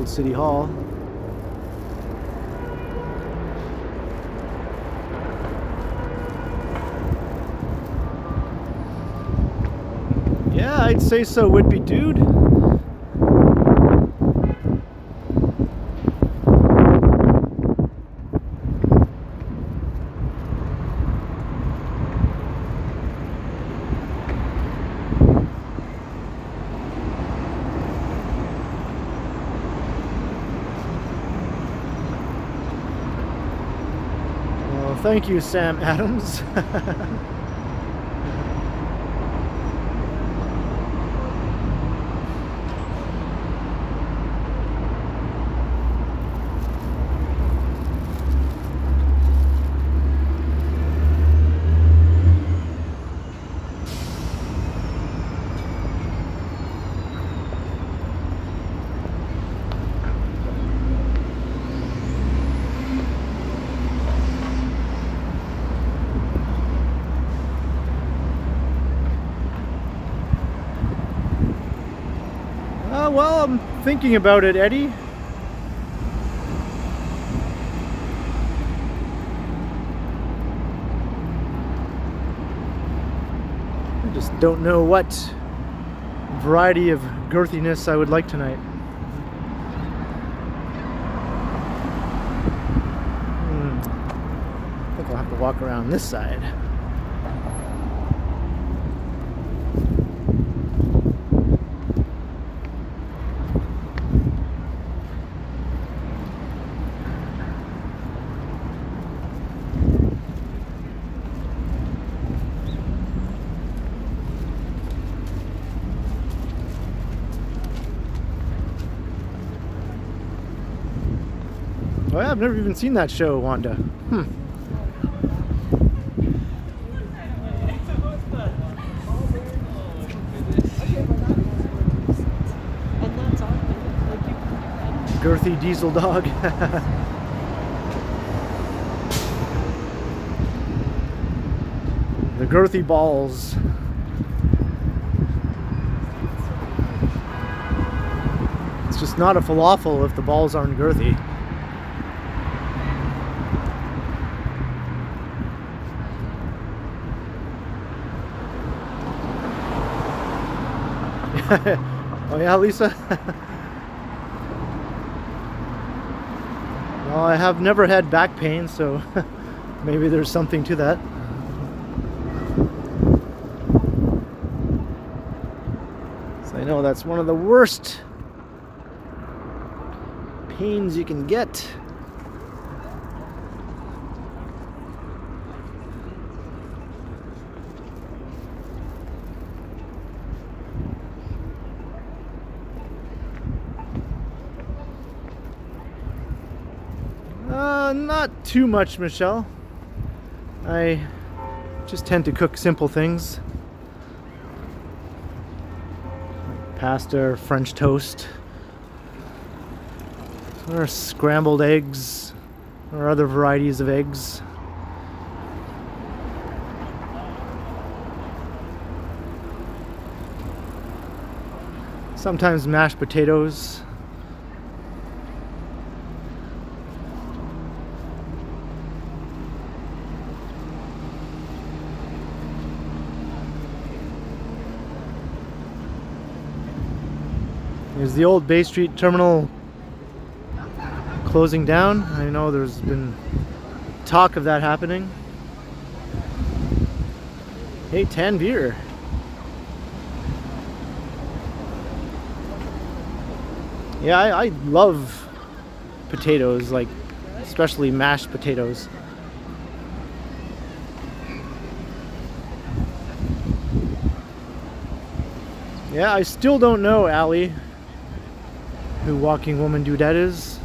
old City Hall. Yeah, I'd say so, Whitby dude. Well, thank you, Sam Adams. Well, I'm thinking about it, Eddie. I just don't know what variety of girthiness I would like tonight. I think I'll have to walk around this side. Oh yeah, I've never even seen that show, Wanda. Girthy diesel dog. The girthy balls. It's just not a falafel if the balls aren't girthy. Oh yeah, Lisa? Well, I have never had back pain, so maybe there's something to that. So I know that's one of the worst pains you can get. Not too much, Michelle. I just tend to cook simple things. Like pasta or French toast. Or scrambled eggs. Or other varieties of eggs. Sometimes mashed potatoes. Is the old Bay Street terminal closing down? I know there's been talk of that happening. Hey, Tanveer. Yeah, I love potatoes, like especially mashed potatoes. Yeah, I still don't know, Allie, who Walking Woman Dudette is.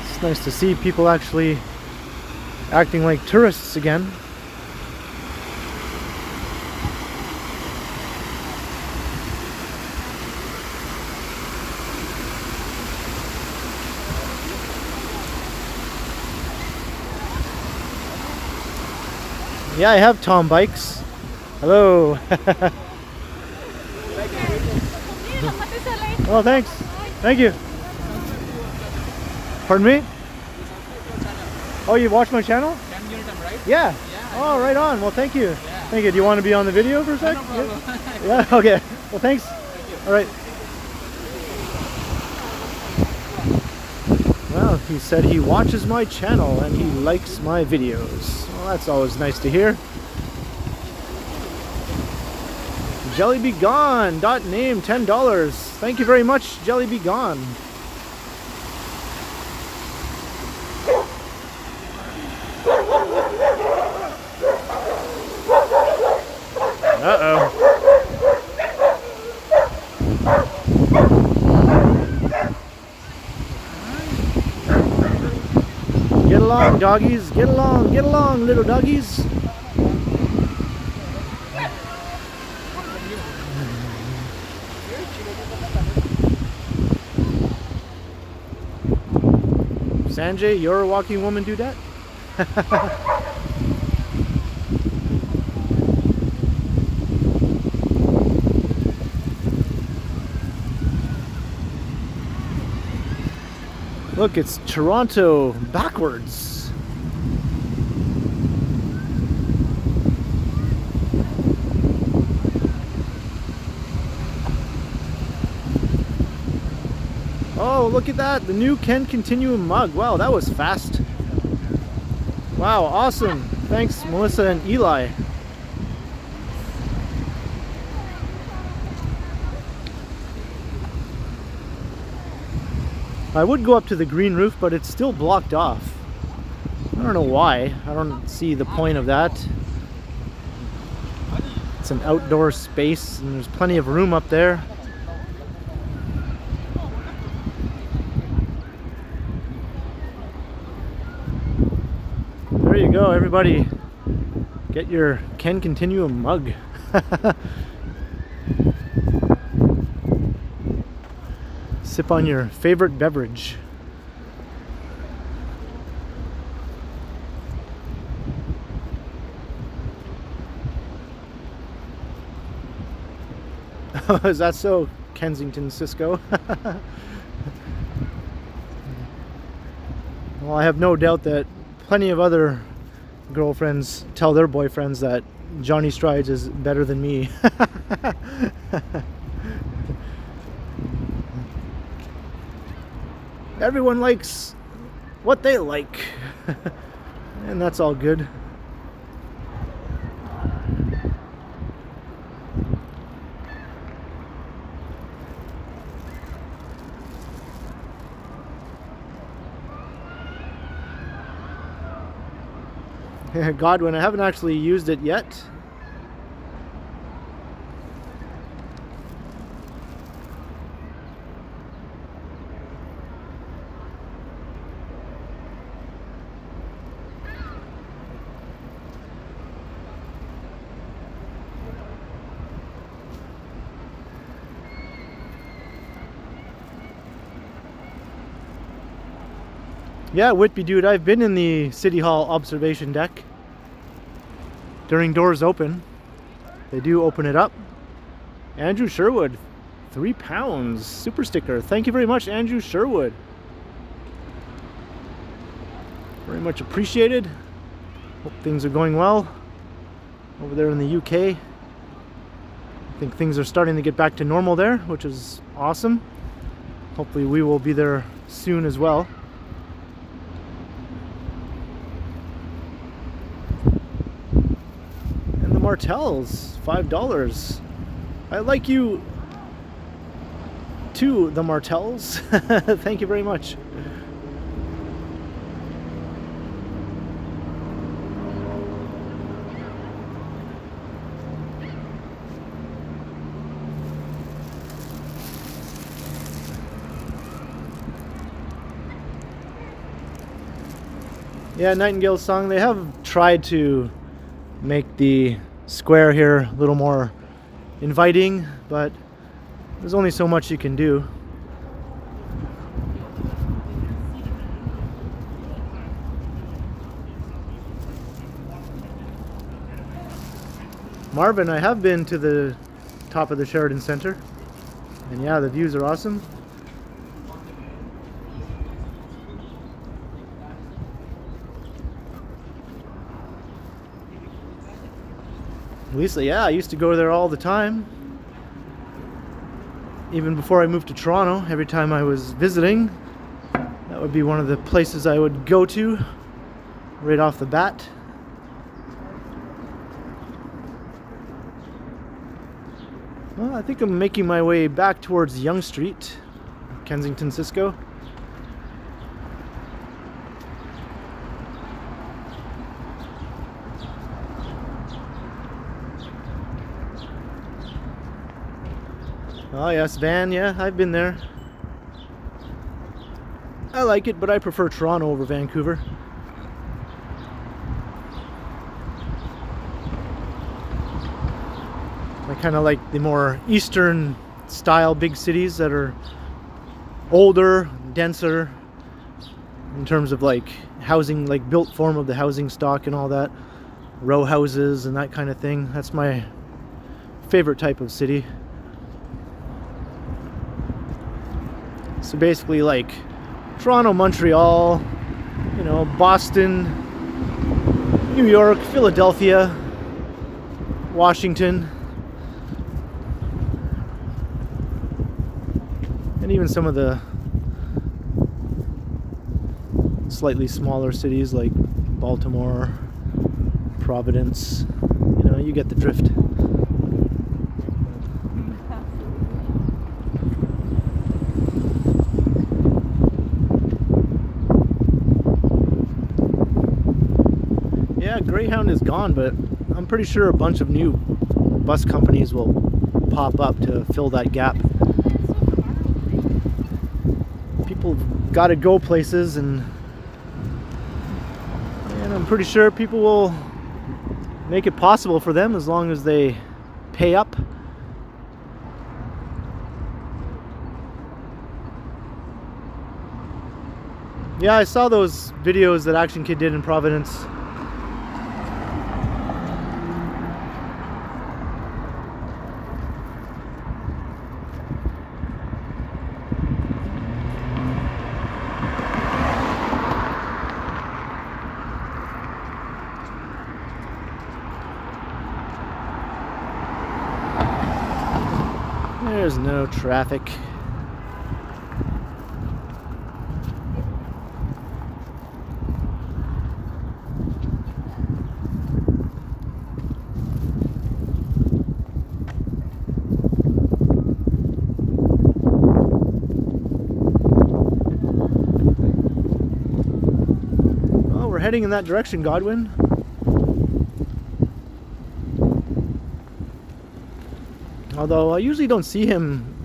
It's nice to see people actually acting like tourists again. Yeah, I have Tom bikes. Hello. Oh, thanks. Thank you. Pardon me? Oh, you watch my channel? Yeah. Oh, right on. Well, thank you. Thank you. Do you want to be on the video for a sec? Yeah. Okay. Well, thanks. All right. Well, he said he watches my channel and he likes my videos. Well, that's always nice to hear. Jelly Be Gone. .name $10. Thank you very much, Jelly Be Gone. Uh-oh. Get along, doggies. Get along, little doggies. Sanjay, you're a walking woman dudette? Look, it's Toronto backwards. Oh, look at that, the new TheKenContinuum mug. Wow, that was fast. Wow, awesome. Thanks, Melissa and Eli. I would go up to the green roof, but it's still blocked off. I don't know why. I don't see the point of that. It's an outdoor space and there's plenty of room up there. There you go, everybody. Get your TheKenContinuum mug. Sip on your favorite beverage. Is that so, Kensington Cisco? Well, I have no doubt that plenty of other girlfriends tell their boyfriends that Johnny Strides is better than me. Everyone likes what they like. And that's all good. Godwin, I haven't actually used it yet. Yeah, Whitby dude, I've been in the City Hall observation deck during doors open. They do open it up. Andrew Sherwood, £3. Super sticker. Thank you very much, Andrew Sherwood. Very much appreciated. Hope things are going well over there in the UK. I think things are starting to get back to normal there, which is awesome. Hopefully we will be there soon as well. Martels, $5. I like you too, the Martels. Thank you very much. Yeah, Nightingale's song, they have tried to make the square here a little more inviting, but there's only so much you can do. Marvin, I have been to the top of the Sheraton Center, and yeah, the views are awesome. Lisa, yeah, I used to go there all the time. Even before I moved to Toronto, every time I was visiting, that would be one of the places I would go to right off the bat. Well, I think I'm making my way back towards Yonge Street, Kensington, Cisco. Oh yes, Van, yeah, I've been there. I like it, but I prefer Toronto over Vancouver. I kind of like the more eastern style big cities that are older, denser in terms of like housing, like built form of the housing stock and all that. Row houses and that kind of thing. That's my favorite type of city. So basically like Toronto, Montreal, you know, Boston, New York, Philadelphia, Washington, and even some of the slightly smaller cities like Baltimore, Providence. You know, you get the drift. Yeah, Greyhound is gone, but I'm pretty sure a bunch of new bus companies will pop up to fill that gap. People got to go places, and I'm pretty sure people will make it possible for them as long as they pay up. Yeah, I saw those videos that Action Kid did in Providence. There's no traffic. Well, we're heading in that direction, Godwin. Although I usually don't see him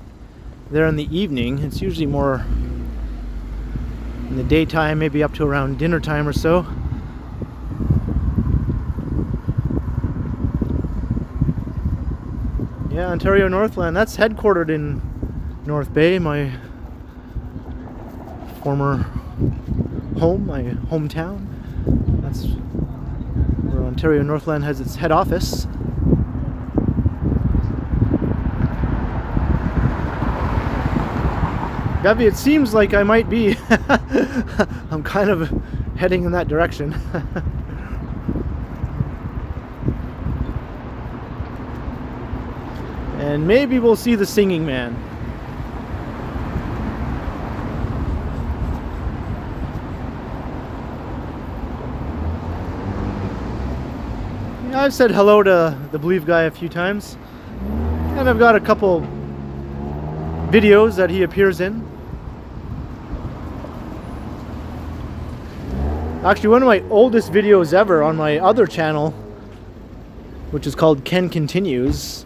there in the evening. It's usually more in the daytime, maybe up to around dinner time or so. Yeah, Ontario Northland, that's headquartered in North Bay, my former home, my hometown. That's where Ontario Northland has its head office. Gabby, it seems like I might be. I'm kind of heading in that direction. And maybe we'll see the Singing Man. Yeah, I've said hello to the Believe guy a few times. And I've got a couple videos that he appears in. Actually, one of my oldest videos ever on my other channel, which is called Ken Continues,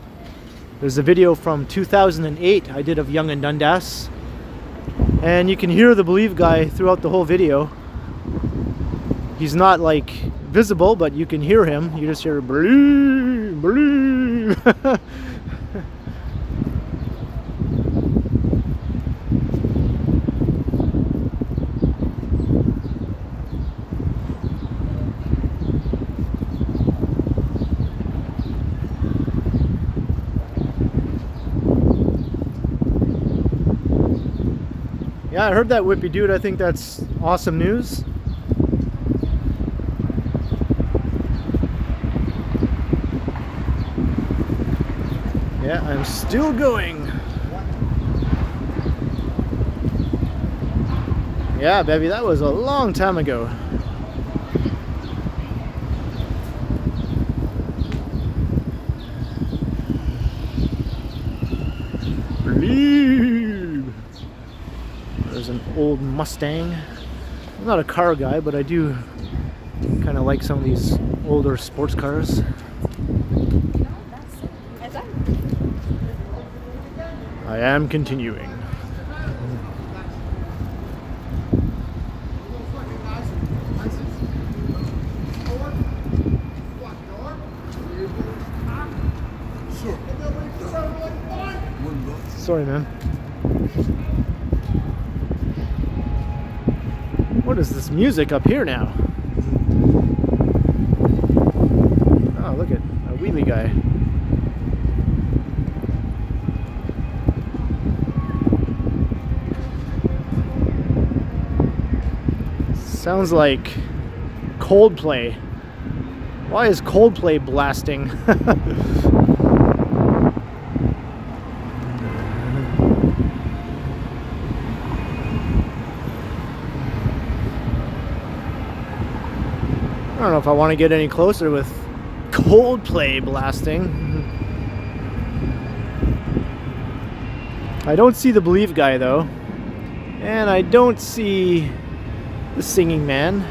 there's a video from 2008 I did of Yonge and Dundas, and you can hear the Believe guy throughout the whole video. He's not like visible, but you can hear him. You just hear Believe, Believe. Yeah, I heard that, Whippy Dude. I think that's awesome news. Yeah, I'm still going. Yeah, baby, that was a long time ago. Believe. There's an old Mustang. I'm not a car guy, but I do kind of like some of these older sports cars. I am continuing. Sorry, man. What is this music up here now? Oh, look at a wheelie guy. Sounds like Coldplay. Why is Coldplay blasting? I don't know if I want to get any closer with Coldplay blasting. I don't see the Believe guy though. And I don't see the singing man.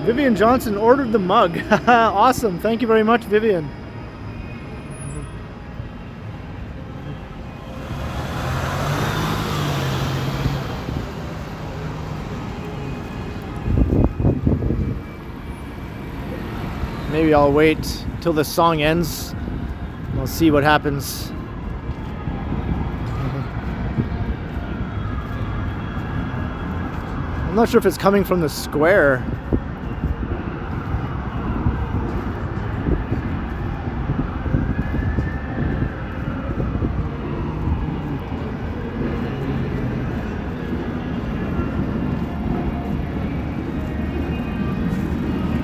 Vivian Johnson ordered the mug. Awesome. Thank you very much, Vivian. Maybe I'll wait till the song ends. I'll see what happens. I'm not sure if it's coming from the square.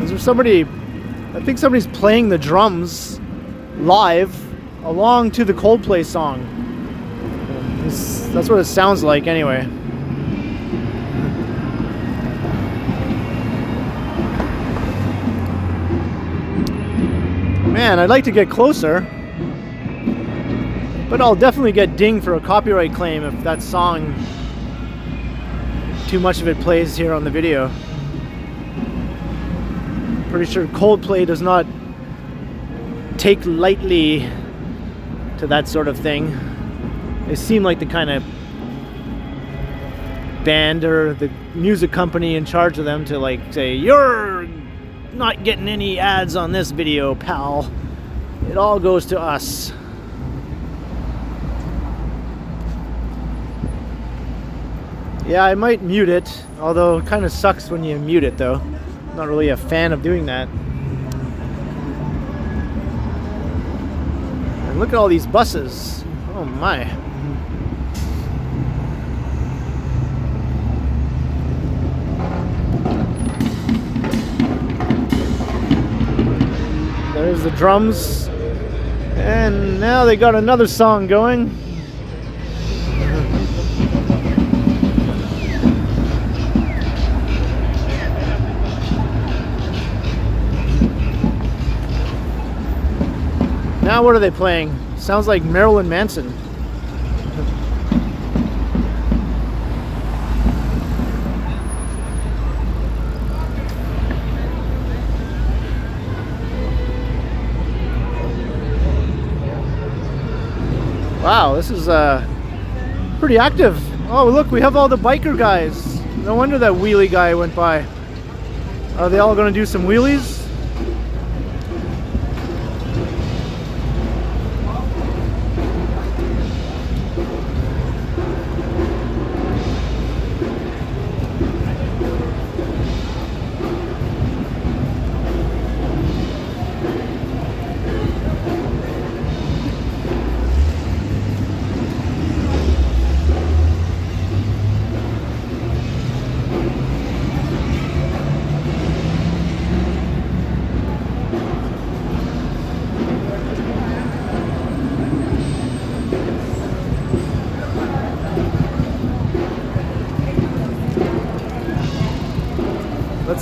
Is there somebody? I think somebody's playing the drums live along to the Coldplay song. That's what it sounds like anyway. Man, I'd like to get closer, but I'll definitely get dinged for a copyright claim if that song, too much of it plays here on the video. Pretty sure Coldplay does not take lightly to that sort of thing. They seem like the kind of band or the music company in charge of them to like say, "You're not getting any ads on this video, pal. It all goes to us." Yeah, I might mute it, although it kind of sucks when you mute it though. Not really a fan of doing that. And look at all these buses. Oh my. There's the drums. And now they got another song going. Now what are they playing? Sounds like Marilyn Manson. Wow, this is pretty active. Oh look, we have all the biker guys. No wonder that wheelie guy went by. Are they all gonna do some wheelies?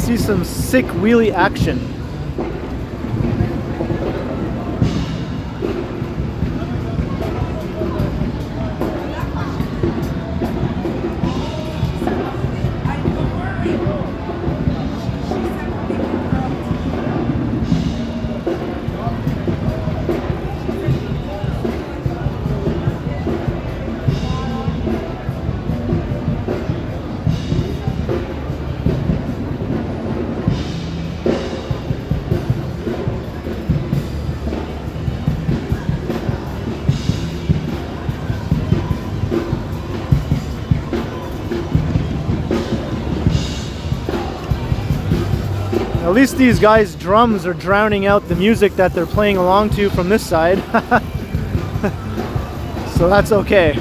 see some sick wheelie action. At least these guys' drums are drowning out the music that they're playing along to from this side. So that's okay.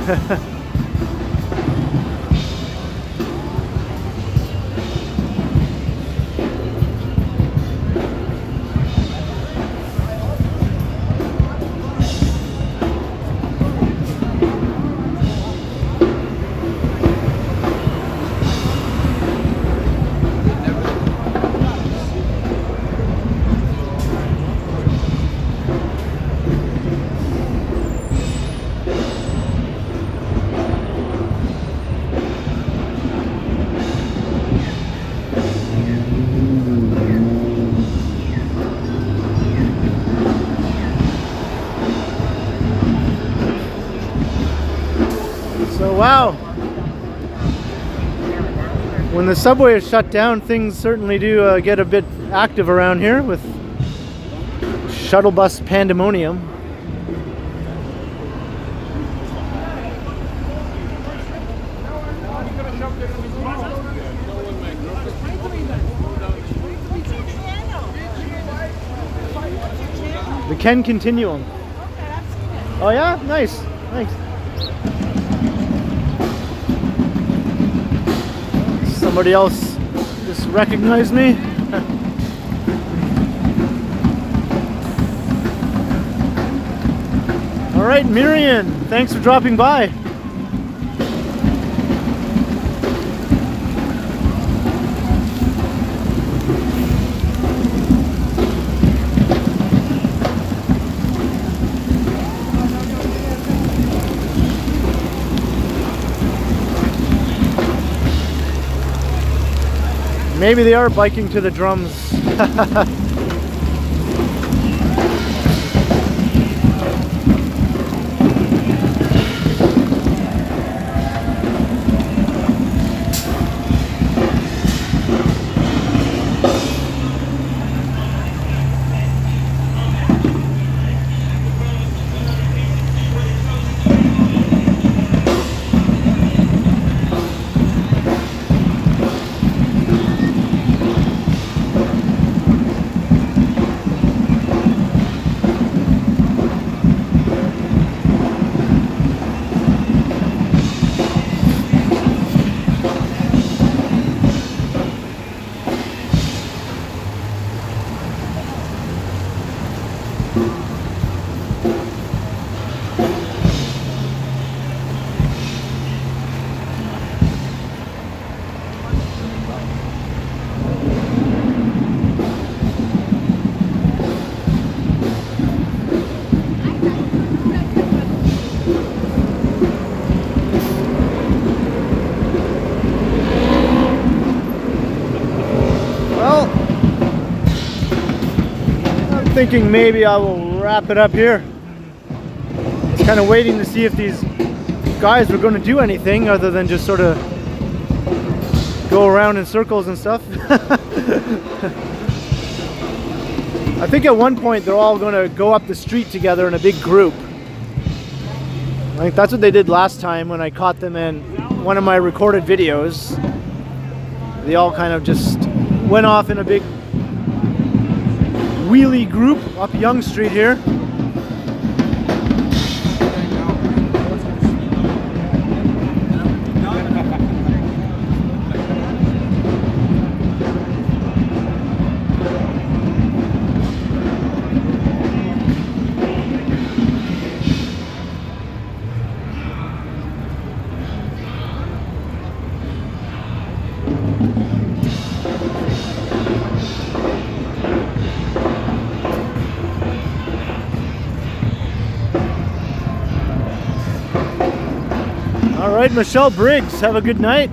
Wow. When the subway is shut down, things certainly do get a bit active around here with shuttle bus pandemonium. The TheKenContinuum. Oh yeah? Nice. Thanks. Somebody else just recognized me. All right, Miriam, thanks for dropping by. Maybe they are biking to the drums. Thinking maybe I will wrap it up here. It's kind of waiting to see if these guys were going to do anything other than just sort of go around in circles and stuff. I think at one point they're all going to go up the street together in a big group. I think that's what they did last time when I caught them in one of my recorded videos. They all kind of just went off in a big wheelie group up Yonge Street here. right, Michelle Briggs, have a good night.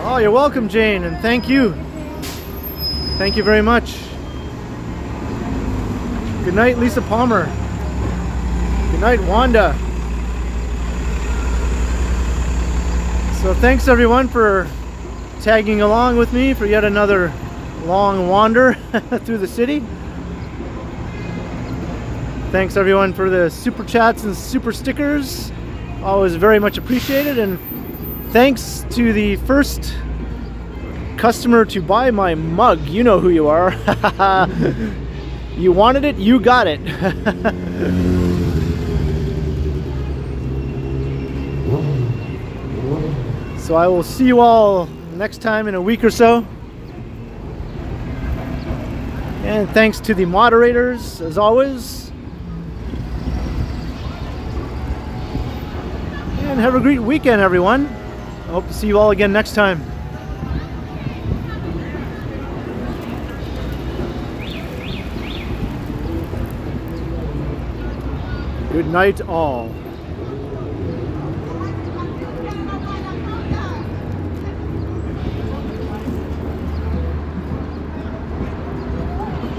Oh, you're welcome, Jane, and thank you. Thank you very much. Good night, Lisa Palmer. Good night, Wanda. So thanks everyone for tagging along with me for yet another long wander through the city. Thanks everyone for the super chats and super stickers. Always very much appreciated, and thanks to the first customer to buy my mug. You know who you are. You wanted it, you got it. So I will see you all next time in a week or so. And thanks to the moderators, as always. And have a great weekend, everyone. I hope to see you all again next time. Good night, all.